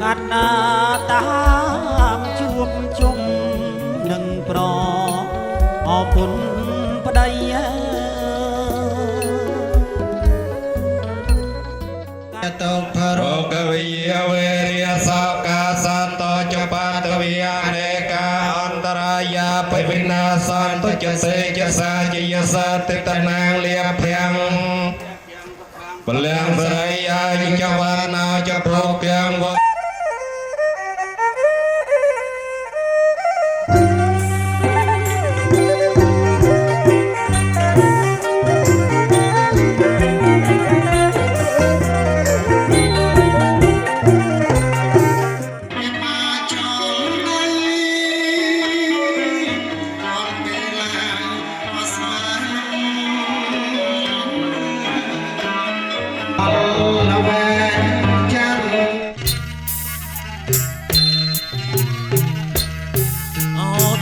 កាត់ណាតាមជួបជុំនឹងប្រអពុនប្តីតោរោគវិយវេរិយសោកាសន្តោចបាតវិយានេកាអន្តរាយាបិវិនាសន្តចសេចសាជាយសាទិតនាងលៀបភាំងពលំបរិយាចវរណោចប្រោគៀងវ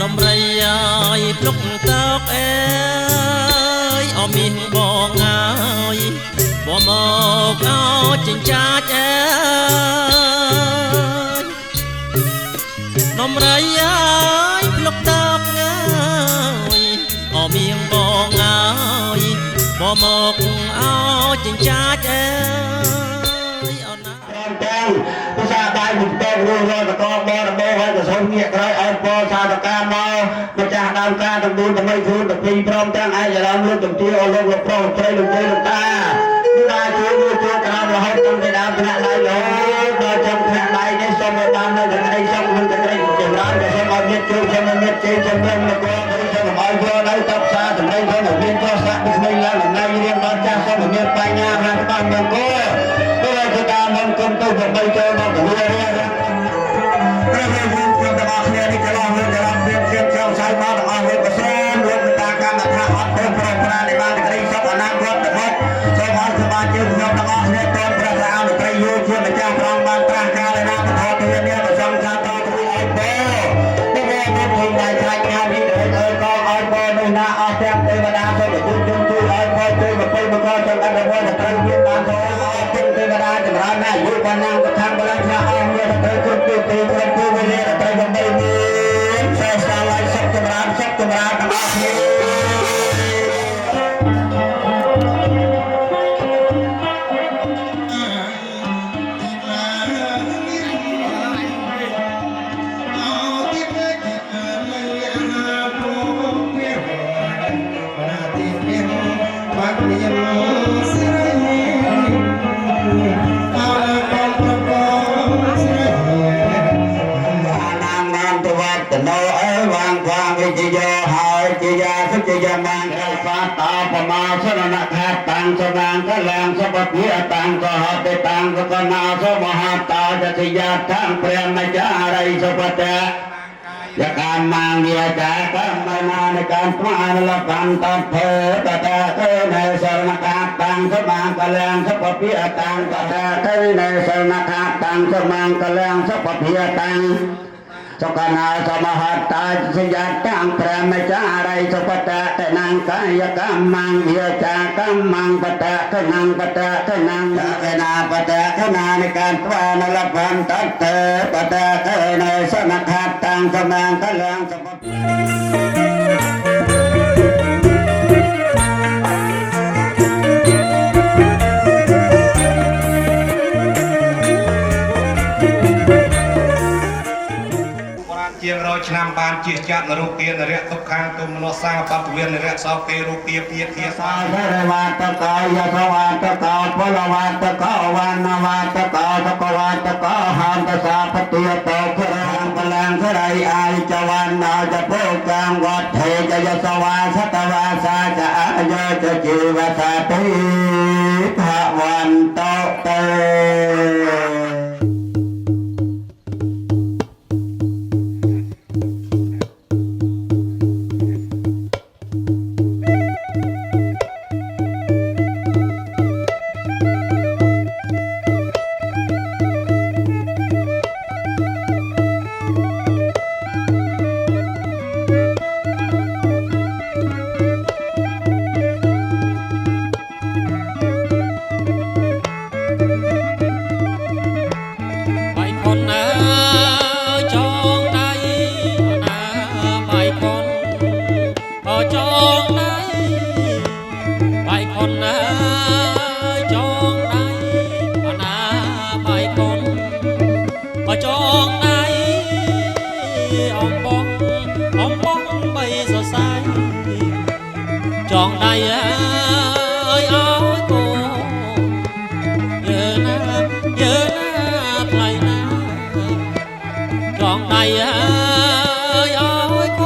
ដំរីឲ្យភ្លុកតើកអើយអមមានបងហើយบ่មកអោចិញ្ចាចអើយដំរីឲ្យភ្លុកតើកអើយអមមានបងហើយบ่មកអោចិញ្ចាចអើយអូនណាទាំងភាសាបាយមិនទៅរស់រកតបរមេហើយក៏សូមងាកក្រោយឲ្យពរសាធការមកម្ចាស់ដើមការទាំង4ទាំង3គ្រូទាំង2ព្រមទាំងឯករាមលោកទាំងទីអលោកលោកប្រុសស្រីលោកយាយលោកតាតាជួយជួយក្រោមរហូតតាំងពីដើមថ្នាក់ដៃរហូតដល់ចំថ្នាក់ដៃនេះសូមឲ្យបាននៅក្តីសុខនិងក្តីចម្រើនក៏សូមឲ្យមានជ្រុងសូមឲ្យមានជ័យចម្រើននគរហើយសូមឲ្យព្រោះនៅតបសាតម្រៃផងមានប្រសាទពីក្មេងឡើងដំណើររៀនដល់ចាស់សូមឲ្យមានបញ្ញាហាក់បានមានគោពេលទៅតាមមង្គលទៅដើម្បីចូលមកទៅរៀនព្រះរាជវង្សទាំងអស់គ្នានេះកន្លងលើកន្លងព្រៀបធៀបចោលឆៃមកទាំងអស់លោកប្រសូមលោកតាកម្មថាអត់ព្រមប្រែប្រានៃបានក្តីសុខអនាគតទៅមកសូមឲ្យសមាជិកខ្ញុំទាំងអស់គ្នាតនព្រះរាមត្រីយោជាម្ចាស់ព្រះអង្គបានត្រាស់ការឯណាបថទិវាប្រសងថាតទៅឲ្យទេនេះវាមានដៃខ្លាចខាងនេះទៅក៏ឲ្យបនោះណាអស់ទាំងទេវតាសូមជួយជួយឲ្យបជួយមកពេលមកចង់អនុវត្តត្រូវមានបានទៅទេវតាចម្រើនណាយុបានណាកថាបរិញ្ញាអស់មានទៅគ្រប់ទីទីគ្រប់ទីវេលាត្រូវដើម្បីមានសេសាឡៃសុខចម្រើនទាំងអស់គ្នាអ จิโยหายจิยาสุจิยามังคสาตาปมาสรณคาตังสนางกลังสปพิยตังสหติตังสกนาสมหาตาจติยาทังเปรมจาริสปเตยาการมังเดียจากรรมนาในการพมาลกันตัดเถตตะเตในสรณคาตังสมังกลังสปพิยตังตตะเตในสรณคาตังสมังกลังสปพิยตังสกนาสมหัตตาสยาตังพระมจาริสปตะตนังกายกรรมังเดียจากรรมังปตะขนังปตะขนังขนาปตะขนาในการพานลพันตัตเตปตะขในสนคาตังสมังกลังสปជាងរយឆ្នាំបានជាចាត់នរូបៀនរៈទុកខាងទុំមនោសាបពវេនរៈសោកេរូបៀពាធាសាសរវតកោយសវតកោពលវតកោវណ្ណវតកោសកវតកោហន្តសាពតិយតោខរំបលាងខរៃអាយចវណ្ណោចពោកាងវត្តេចយសវាសតវាសាចអយោចជីវសាតិភវន្តោតេจองได้เอ้ยเอาโกเยอะนะไกลนะจองได้เอ้ยเอาโก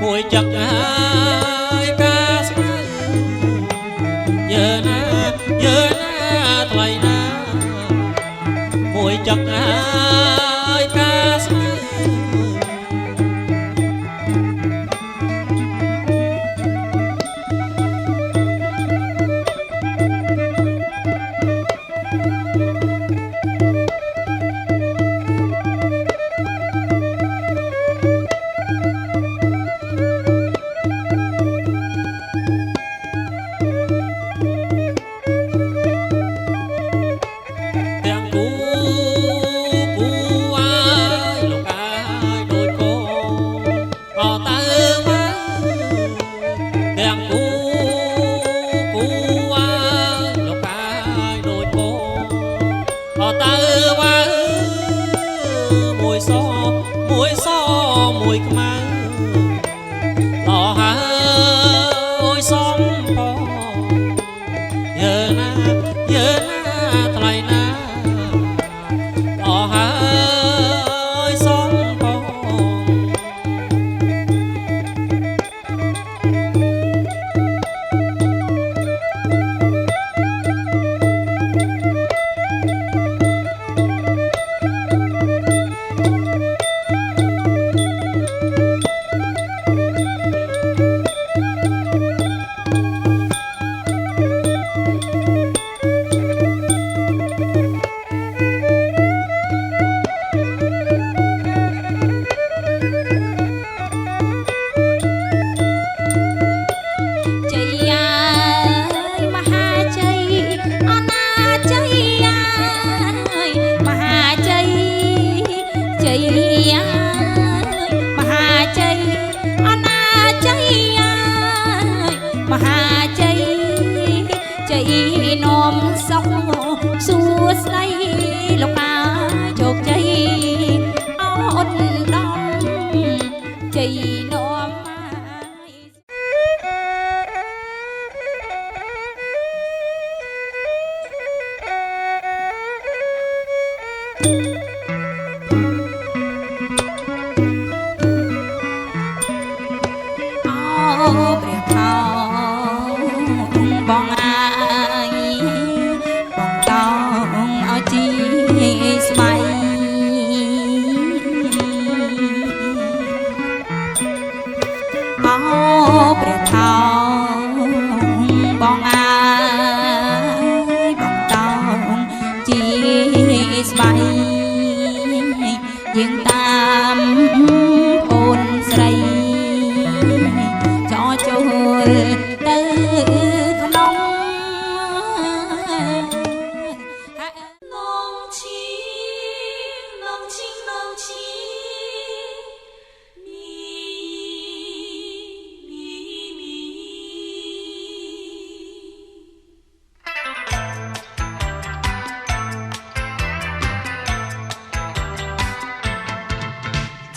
មួយจักหายกา ចឹកហើយការស្នេហ៍មួយខ្មៅឡោហើយសំផងយើណាថ្លៃណាឡោហើយសំផង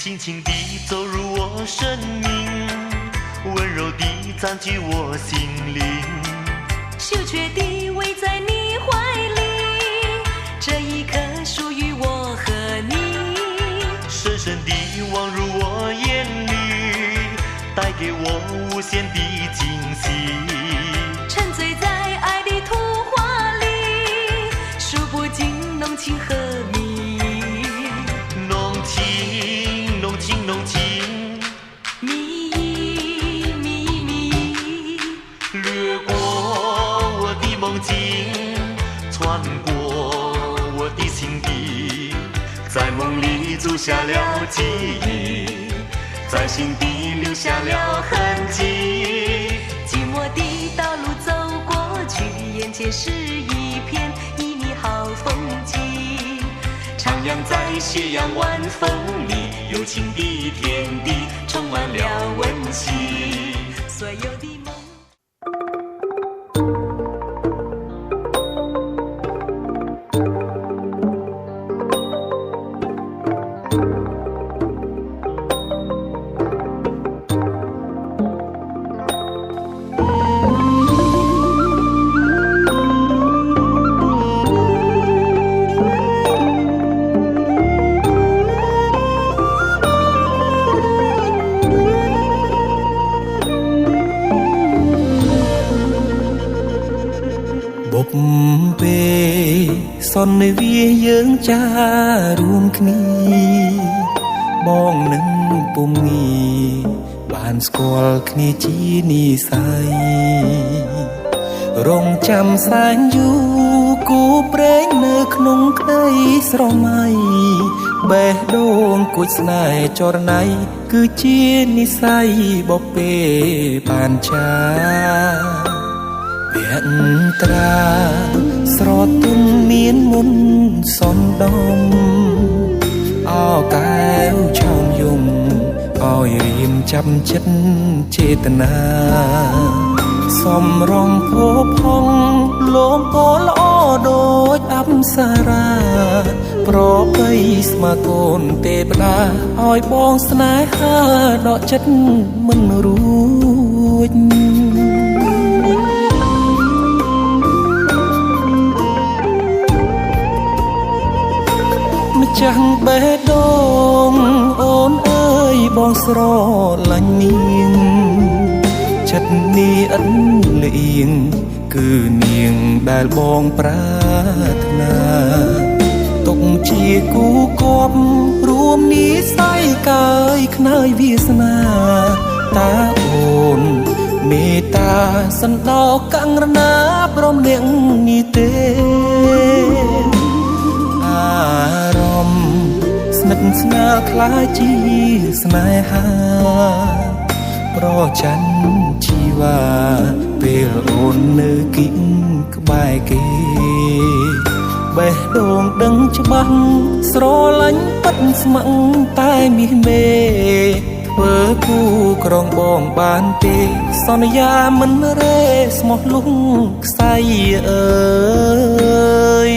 轻轻地走入我生命，温柔地占据我心灵，羞怯地偎在你怀里，这一刻属于我和你，深深地望入我眼里，带给我无限的惊喜，沉醉在爱的图画里，数不尽浓情和蜜，浓情浓情浓情，蜜蜜蜜，掠过我的梦境，穿过我的心底，在梦里住下了记忆，在心底留下了痕迹。寂寞的道路走过去，眼前是一片旖旎好风景，徜徉在斜阳晚风里，友情的天地充满了温馨。所有的梦。សន្និវាយើងចារួមគ្នាបងនឹងពុំងាបានស្គាល់គ្នាជានិស័យរងចាំសែនយូរគូព្រេងនៅក្នុងក្តីស្រមៃបេះដូងគួចស្នេហ៍ចរណៃគឺជានិស័យបពេបានចាភក្ត្រាស្រទន់មានមុនសំដំអោកែវឆោមយំឲ្យរៀមចាំចិត្តចេតនាសំរងភពហងលោមពោល្អដូចអប្សរាប្របីស្មាកូនទេវតាឲ្យបងស្នេហាដកចិត្តមិនរួចម្ចាស់បេះដូងអូនអើយបងស្រឡាញ់នាងចិត្តនេះអិនលៀងគឺនាងដែលបងប្រាថ្នាទុកជាគូគប់រួមនិស័យកាយខ្នើយវាសនាតាអូនមេត្តាសន្តោកង្រណាព្រមនាងនេះទេអារម្មណ៍ស្និទ្ធស្នាលខ្លាចជាស្នេហាប្រច័ណ្ឌជីវ៉ាពេលអូននៅគិតក្បែរគេបេះដូងដឹងច្បាស់ស្រឡាញ់ពិតស្ម័គ្រតែមាសមេធ្វើគូក្រងបងបានទេសន្យាមិនរេស្មោះលុងខ្សែអើយ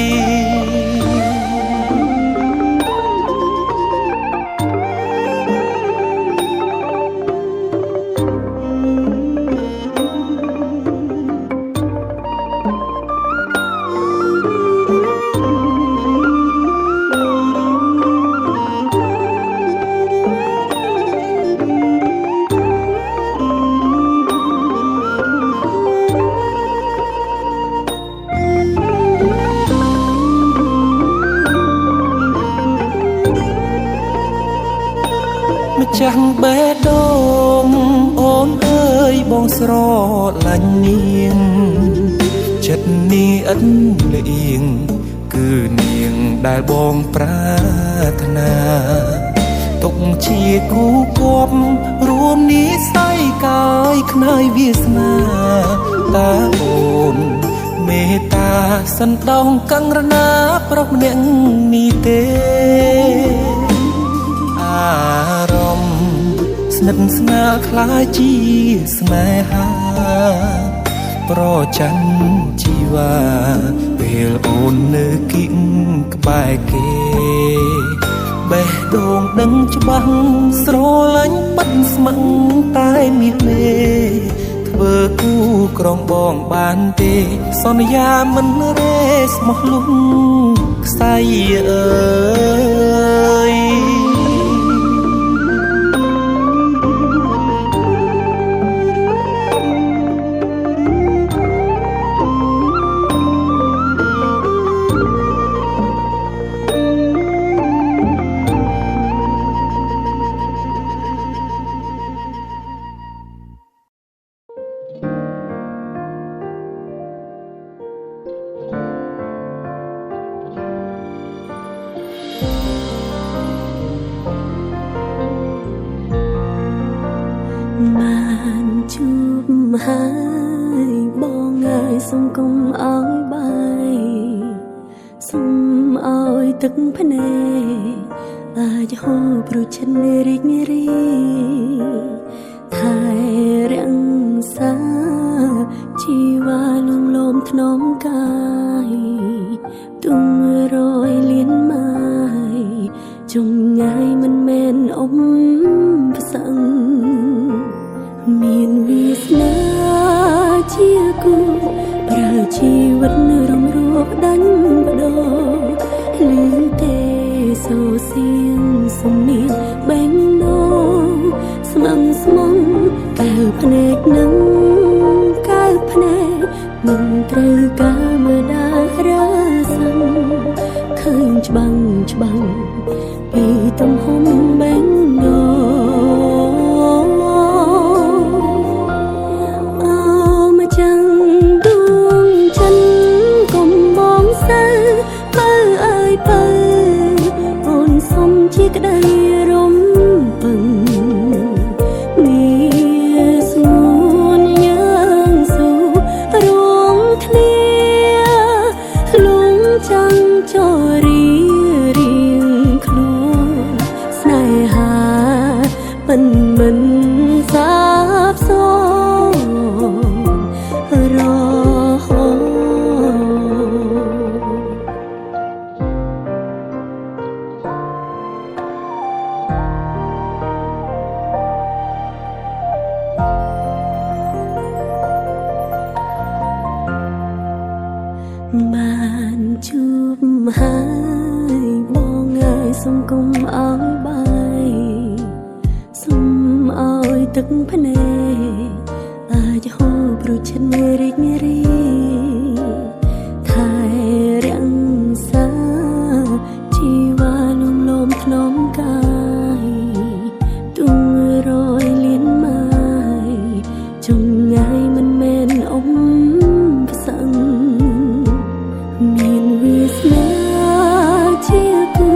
ចាស់បេះដូងអូនអើយបងស្រឡាញ់នាងចិត្តនេះអិនលៀងគឺនាងដែលបងប្រាថ្នាទុកជាគូគប់រួមនិស័យកាយខ្នើយវាសនាតាអូនមេត្តាសន្តោកង្រណាប្រុសម្នាក់នេះទេអារម្មណ៍ស្និទ្ធស្នាលខ្លាចជាស្នេហាប្រច័ណ្ឌជីវ៉ាពេលអូននៅគិតក្បែរគេបេះដូងដឹងច្បាស់ស្រឡាញ់ពិតស្ម័គ្រតែមាសមេធ្វើគូក្រងបងបានទេសន្យាមិនរេស្មោះលុងខ្សែអើយបានជួបហើយបងហើយសុំគុំឲ្យបាយសុំឲ្យទឹកភ្នែកអាចហូរព្រោះចិត្តរីករាយថែរក្សាជីវ៉ាលំលោមថ្នមកាយទុំរយលៀនម៉ាយចងងាយមិនមែនអ៊ំផ្សឹងមានវាសនាជាគូប្រើជីវិតរំរួបដាញ់បដោលឺទេសូសៀងសំនៀងបែងនោស្មងស្មងកែវភ្នែកនឹងកែវភ្នែកមិនត្រូវការមើលដារាសឹង ច្បាំងពីទំហំបេងដូអូមកចាំងដួងចិនកុំបងសើបើអើយបើអូនសុំជាក្តីរំពឹងមិនសាបសូន្យរហូតបានជួបហើយបងអើយសុំគុំអោយបាយសុំអោយទឹកភ្នែកអាចហូរព្រោះចិត្តរីករាយថែរាំងសាជីវ៉ាលំលំថ្នមកាយទុំរយលៀនម៉ាយចងងាយមិនមែនអ៊ំផ្សឹងមានវាសនាជាគូ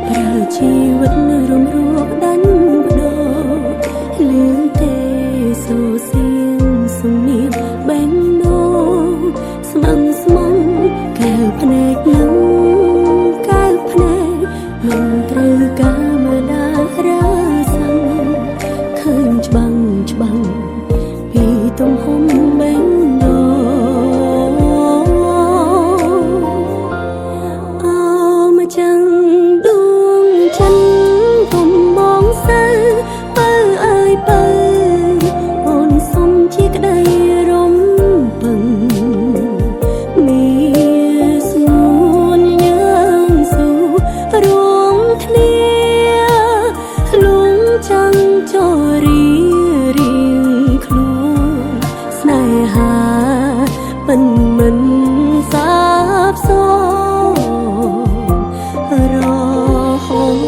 ប្រើជីវិតរំរួបដាច់លឺទេសូសៀងសំនៀងបែងដូស្មឹងស្មងកែវភ្នែកនឹងកែវភ្នែកមិនត្រូវការមកដារាសាំងឃើញច្បាំងច្បាំងពីទំហំបែងដូអូមកចាំងដួងចិនកុំបងសើបើអើយបើអូនសុំជាក្តីរំពឹងមានស្ងួនយ៉ាងស៊ូរួមគ្នាលងចាំងចូលរៀងខ្លួនស្នេហាមិនសាបសូន្យរហូត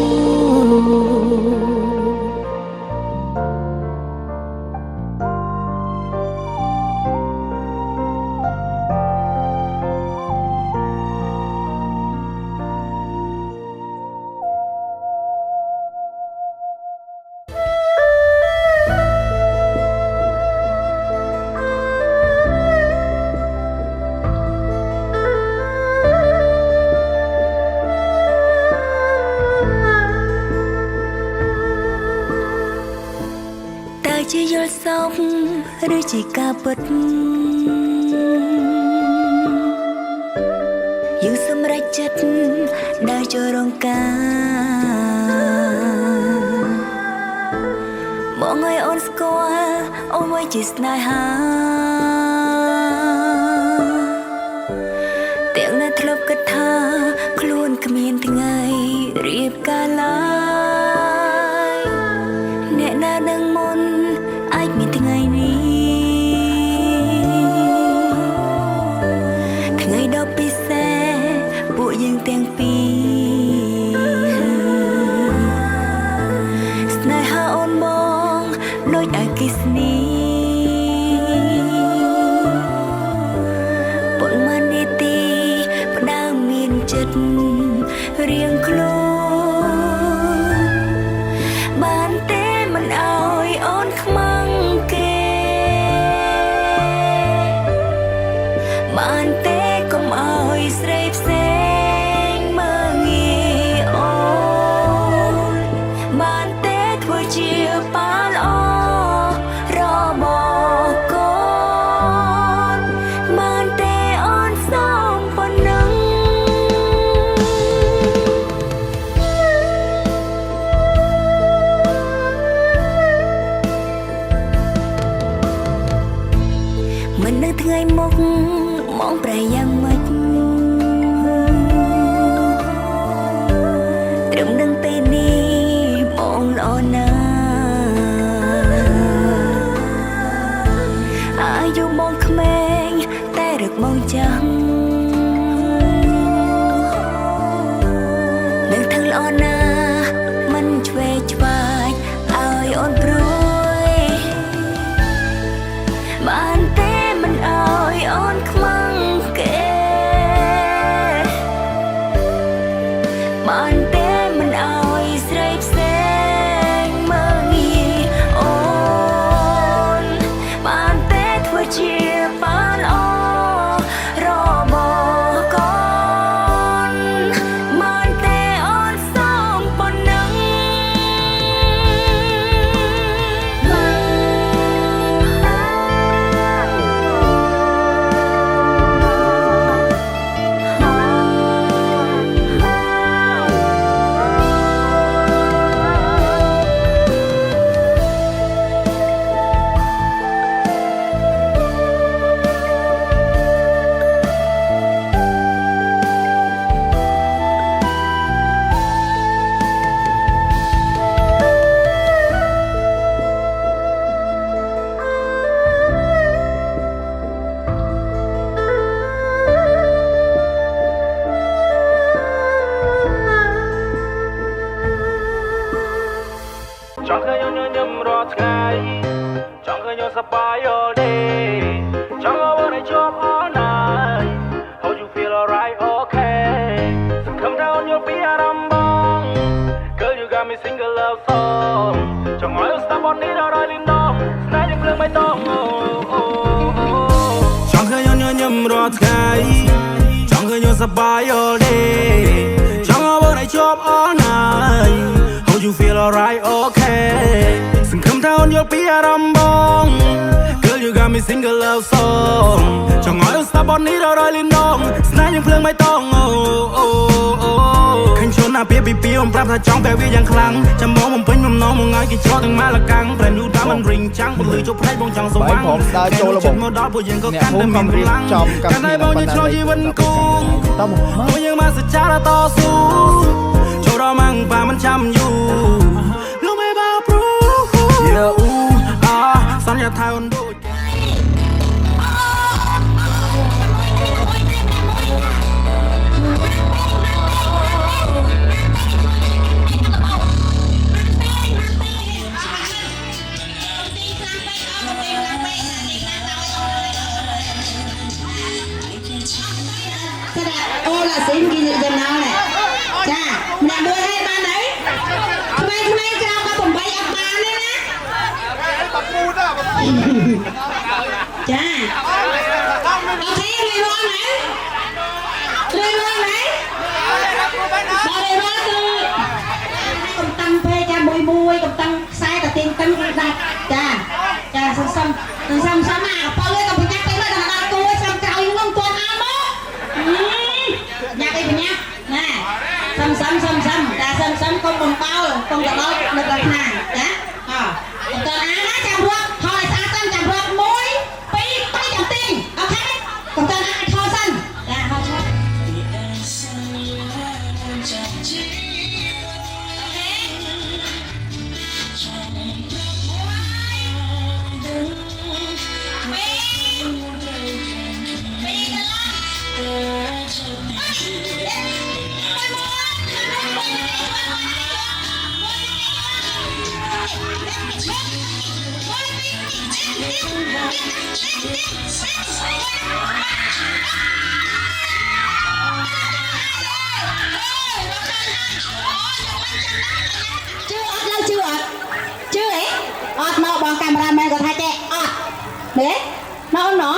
ជាយល់សពឬជាការពិតយើងសម្រេចចិត្តដើរចូលរងការបងឲ្យអូនស្គាល់អូនមួយជាស្នេហាទាំងនៅធ្លាប់គិតថាខ្លួនគ្មានថ្ងៃរៀបការឡើយអ្នកណានឹងមុនអាចមានថ្ងៃនេះថ្ងៃដ៏ពិសេសពួកយើងទាំងពីរស្នេហាអូនបងដូចអគ្គិសនីប៉ុន្មាននាទីផ្ដើមមានចិត្តរៀងខ្លួនបានទេមិនអោយអូនខ្មាំងគេបានទេកុំអោយស្រីផ្សេងមើងងាយអូនបានទេធ្វើជាប៉ាល្អរបស់កូនបានទេអូនសំប៉ុណ្ណឹងមិននៅថ្ងៃមុខមកប្រែយ៉ាងម៉េចត្រឹមនឹងពេលនេះបងល្អណាស់អាយុបងក្មេងតែរឹកបងចាំងនៅ រត់ថ្ងៃចង់ឃើញសប្បាយ all day ចង់ឲ្យបានជាប់ all night How you feel alright okay សង្ឃឹមថាអូនយល់ពីអារម្មណ៍បង Girl you got me single love song ចង់ឲ្យអូនស្ដាប់បទនេះដល់រយលីនដងស្នេហ៍យើងភ្លើងបៃតងចង់ឃើញអូនញញឹមរាល់ថ្ងៃចង់ឃើញអូនសប្បាយ all day ចង់ឲ្យបានជាប់ all night How you feel alright okay សង្ឃឹមថាអូនយល់ពីអារម្មណ៍បង Girl you got me single love song ចង់ឲ្យអូនស្ដាប់បទនេះដល់រយលីនដងស្នេហ៍យើងភ្លើងបៃតងឃើញជនណាពីពីអូនប្រាប់ថាចង់បែបវាយ៉ាងខ្លាំងចាំមកបំពេញបំណងមកឲ្យគេចោលទាំងម៉ាលកាំងប្រែនូតាមមិនរិញចាំងពលឺជប់ភ្នែកបងចង់ស្វាំងខ្ញុំដើរចូលរបស់មកដល់ពួកយើងក៏កាន់តែមានកម្លាំងកាន់តែបងយើងឆ្លងជីវិតគូពួកយើងមកសច្ចាតស៊ូចូលដល់ម៉ាំងប៉ាមិនចាំយូរលោកមេបាព្រូសន្យាថាអូនដូចអូឡាស៊ីមគេយ៉ាងណានេះចាម្នាក់មួយឲ្យបានហើយក្មេងៗក្រៅក៏8អត់បានទេណាបពូដែរចាអូខេរៀបរាប់ណារៀបរាប់ណាបើរៀបរាប់គឺកំតាំងពេកចាមួយកកំតាំងខ្សែតាទៀងតឹងគឺដាច់ចាសំអាកប៉ៅឯងក៏ប្រញាប់ទៅដល់ដល់គួយសំក្រោយងំគាត់អត់មកញ៉ាក់អីប្រញាប់ណាសំតាសំកុំបំបោលកុំទៅដល់នៅដល់ខាងចាអត់តើអាណាចាំរត់ថយស្អាតសិនចាំរត់1 2 3ចាំទីអូខេកុំតើអាថយសិនចាថយឆាប់អត់មកបងកាមេរ៉ាមែនគាត់ថាចេះអត់មែនមកអូនណោះ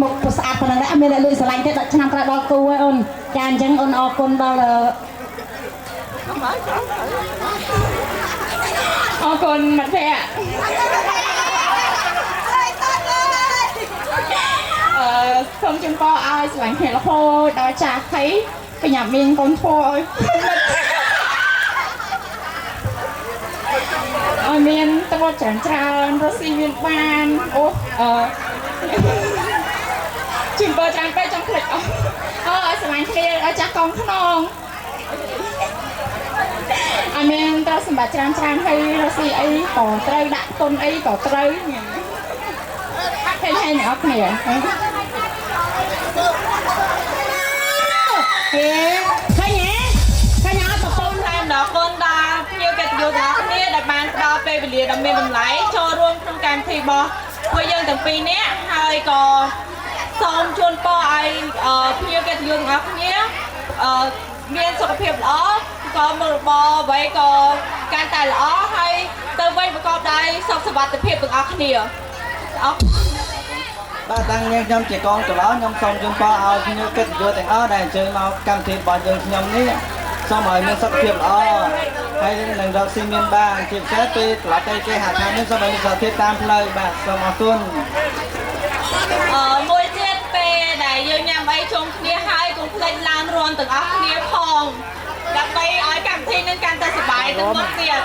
មុខស្អាតប៉ុណ្ណឹងដែរអត់មានអ្នកលួចស្រឡាញ់ទេដល់ឆ្នាំក្រោយដល់គូហើយអូនចាអញ្ចឹងអូនអរគុណដល់អរគុណមិត្តភក្តិសូមជូនពរឲ្យស្រឡាញ់គ្នារហូតដល់ចាស់ភ័យប្រញាប់មានកូនធួឲ្យមានតបច្រើនរស់ស៊ីមានបានជិះបើច្រើនពេកចង់ភ្លេចអស់ឲ្យស្រឡាញ់គ្នាឲ្យចាស់កងខ្នងអត់មានត្រូវសម្បត្តិច្រើនហើយរស់ស៊ីអីក៏ត្រូវដាក់ទុនអីក៏ត្រូវហេអ្នកអត់គ្នាហេឃើញអត់ប្រពន្ធតែដល់កូនដល់ភ្ញៀវកិត្តិយសទាំងអស់គ្នាដែលបានផ្ដល់ពេលវេលាដ៏មានតម្លៃចូលរួមក្នុងកម្មវិធីរបស់ពួកយើងទាំងពីរនាក់ហើយក៏សូមជូនពរឲ្យភ្ញៀវកិត្តិយសទាំងអស់គ្នាមានសុខភាពល្អក៏មុខរបរអ្វីក៏កាន់តែល្អហើយទៅវិញប្រកបដោយសុខសុវត្ថិភាពទាំងអស់គ្នាបាទតាំងខ្ញុំជាកងចល័តខ្ញុំសូមជូនពរឲ្យភ្ញៀវកិត្តិយសទាំងអស់ដែលអញ្ជើញមកកម្មវិធីរបស់យើងខ្ញុំនេះសូមឲ្យមានសុខភាពល្អហើយនឹងរកស៊ីមានបានជាពិសេសពេលត្រឡប់ទៅគេហៅថាមានសុខភាពតាមផ្លូវបាទសូមអរគុណមួយទៀតពេលដែលយើងញ៉ាំអីជុំគ្នាហើយកុំភ្លេចឡើងរាំទាំងអស់គ្នាផងដើម្បីឲ្យកម្មវិធីនឹងកាន់តែសប្បាយទៅមុខទៀត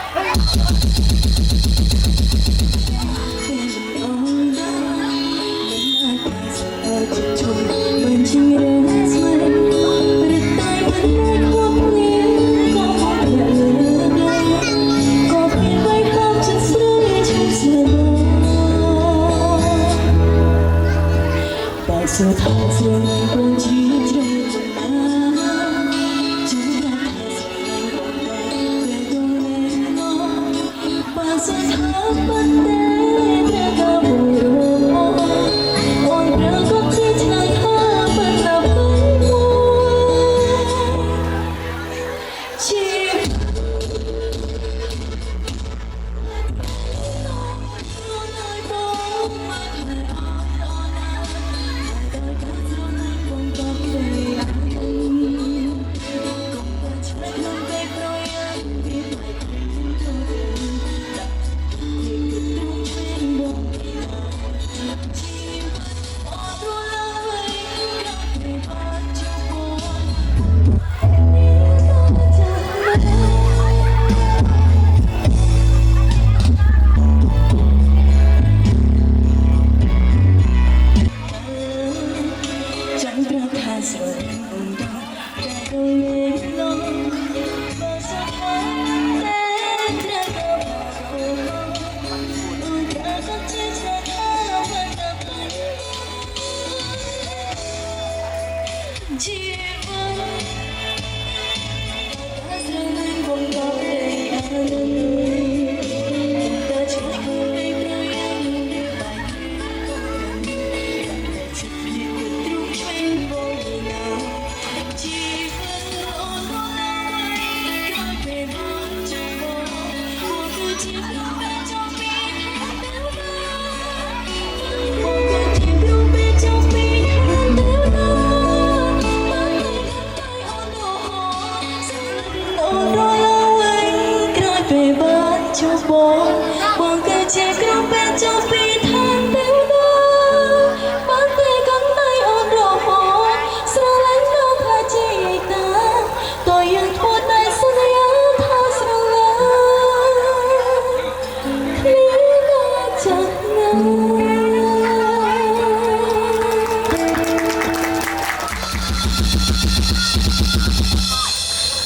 So thoughts when I want you to try to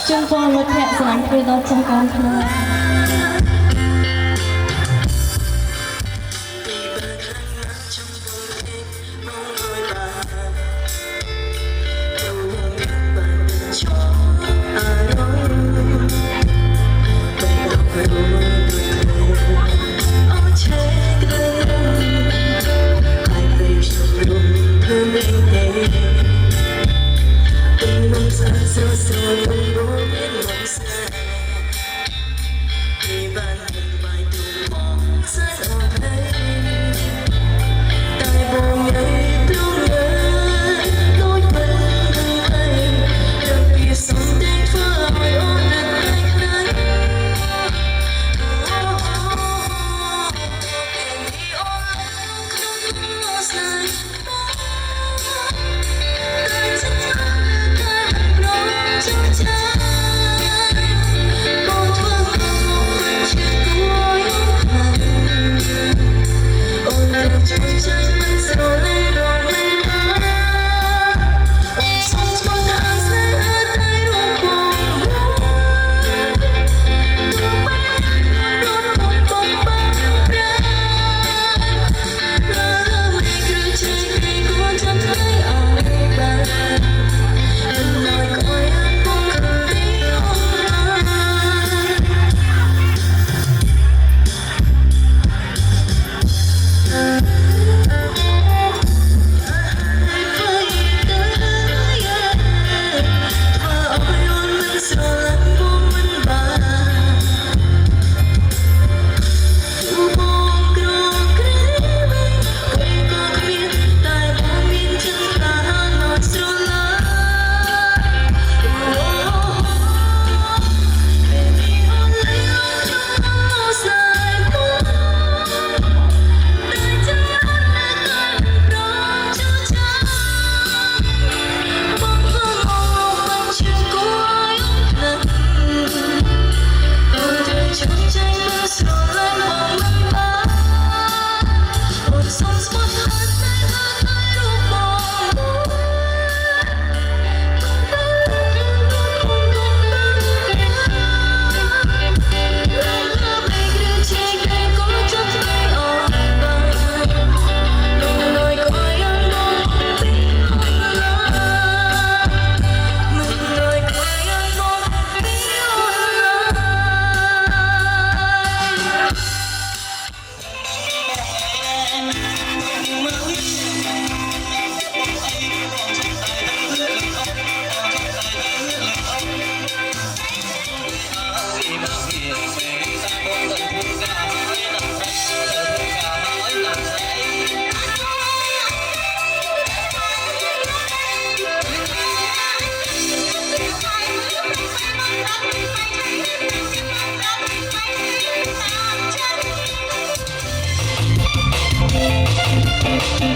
ជូនពរមិត្តភក្តិស្រឡាញ់គ្នាដល់ចាស់កូនខ្មែរ Thank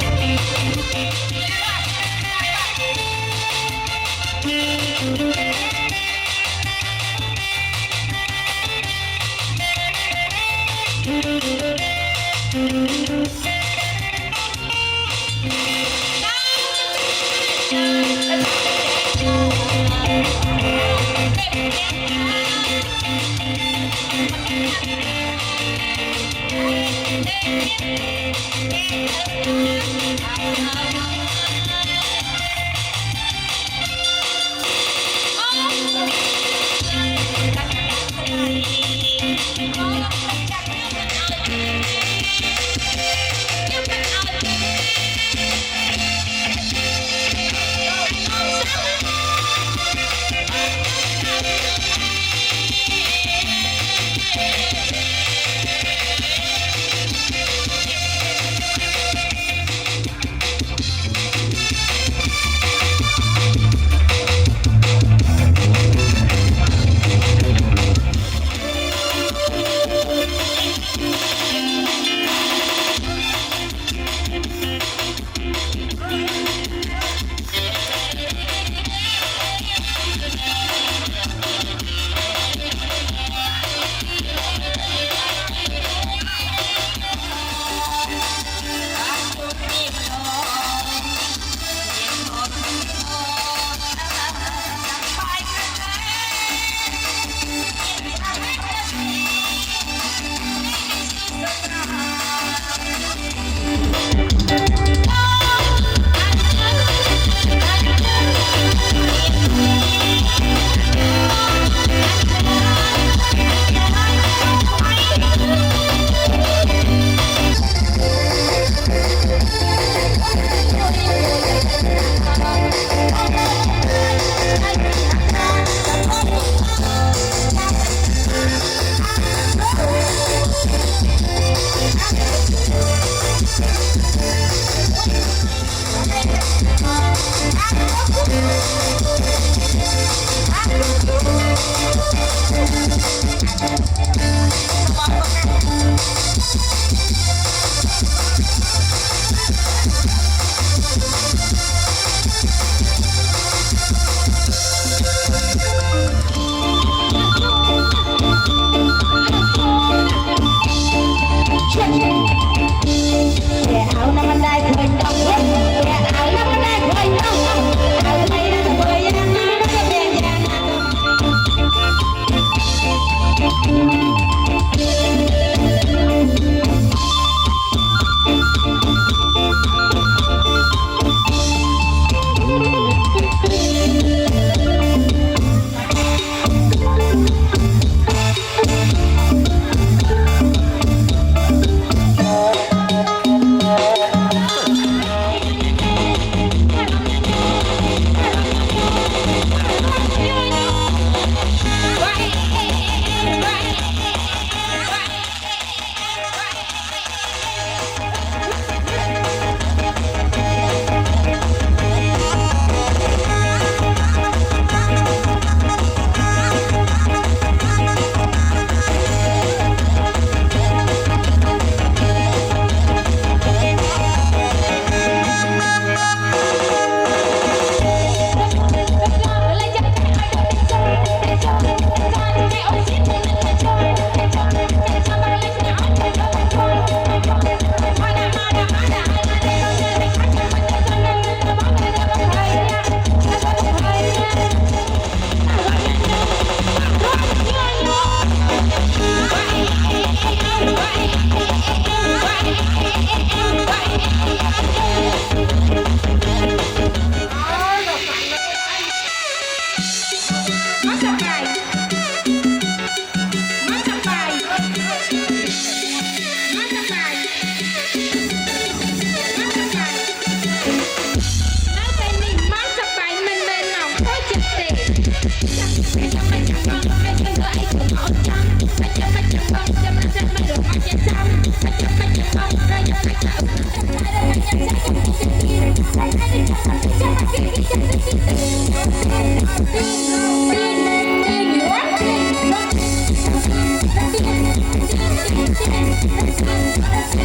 you.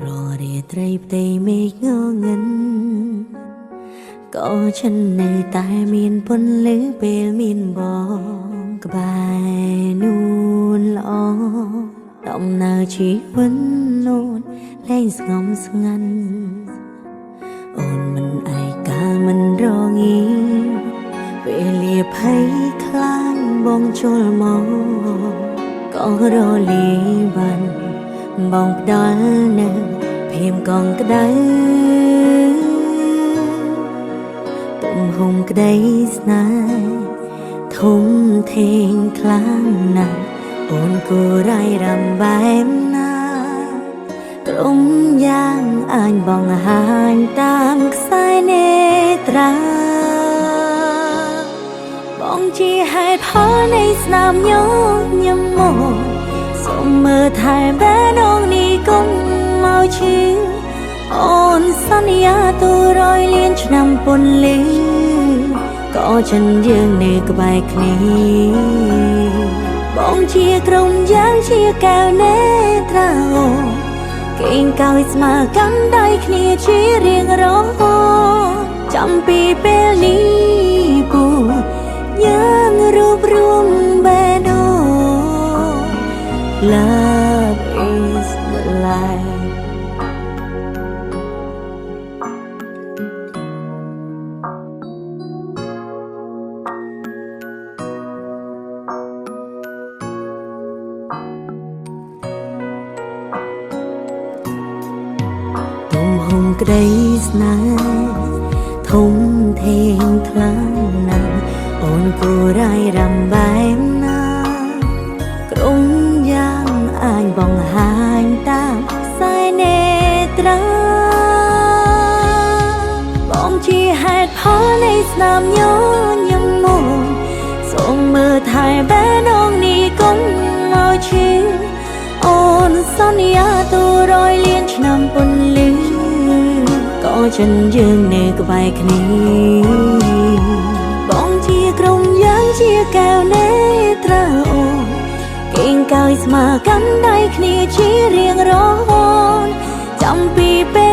รอเรียไตรផ្ទៃមេឃងងឹនក៏ฉันនៅតែមានពន្លឺពេលមានបងក្បែរនួនល្អដំណើរជីវិតនូនលែងស្ងំស្ងាត់អូនមិនឯកាលមិនរងាពេលលាភ័យខ្លាំងបងជុលមកក៏រលាយបានបងផ្ដល់នៅភៀមកងក្ដៅទំហំក្ដីស្នេហ៍ធំធេងខ្លាំងណាស់អូនគួររៃរំបែបណាក្រុមយ៉ាងអាចបងហាញតាមខ្សែនេត្រាបងជាហេតុផលនៃស្នាមញញឹមមកសូមមើលថែបេះដូងនេះកុំមកឈឺអូនសន្យាទូរយលានឆ្នាំពន្លឺក៏ចិនយើងនៅក្បែរគ្នាបងជាក្រុមយ៉ាងជាកែវនេត្រាអូគេងកោយស្មើកាន់ដៃគ្នាជារៀងរហូតចាំពីពេលនេះពូយើងរួបរวมបេះដូង Love is the life ទំហំក្ដីស្នេហ៍ធំធេងខ្លាំងណាស់អូនគួររៃរំបែបណាក្រុមយ៉ាងអាចបងហាញតាមខ្សែនេត្រាបងជាហេតុផលនៃស្នាមញញឹមមកសូមមើលថែបេះដូងនេះកុំមកឈឺអូនសន្យាទូរយលានឆ្នាំពន្លឺក៏ចិនយើងនៅក្បែរគ្នាបងជាក្រុមយ៉ាងជាកែវនេត្រាអូគេងកោយស្មើកាន់ដៃគ្នាជារៀងរហូតចាំពីពេល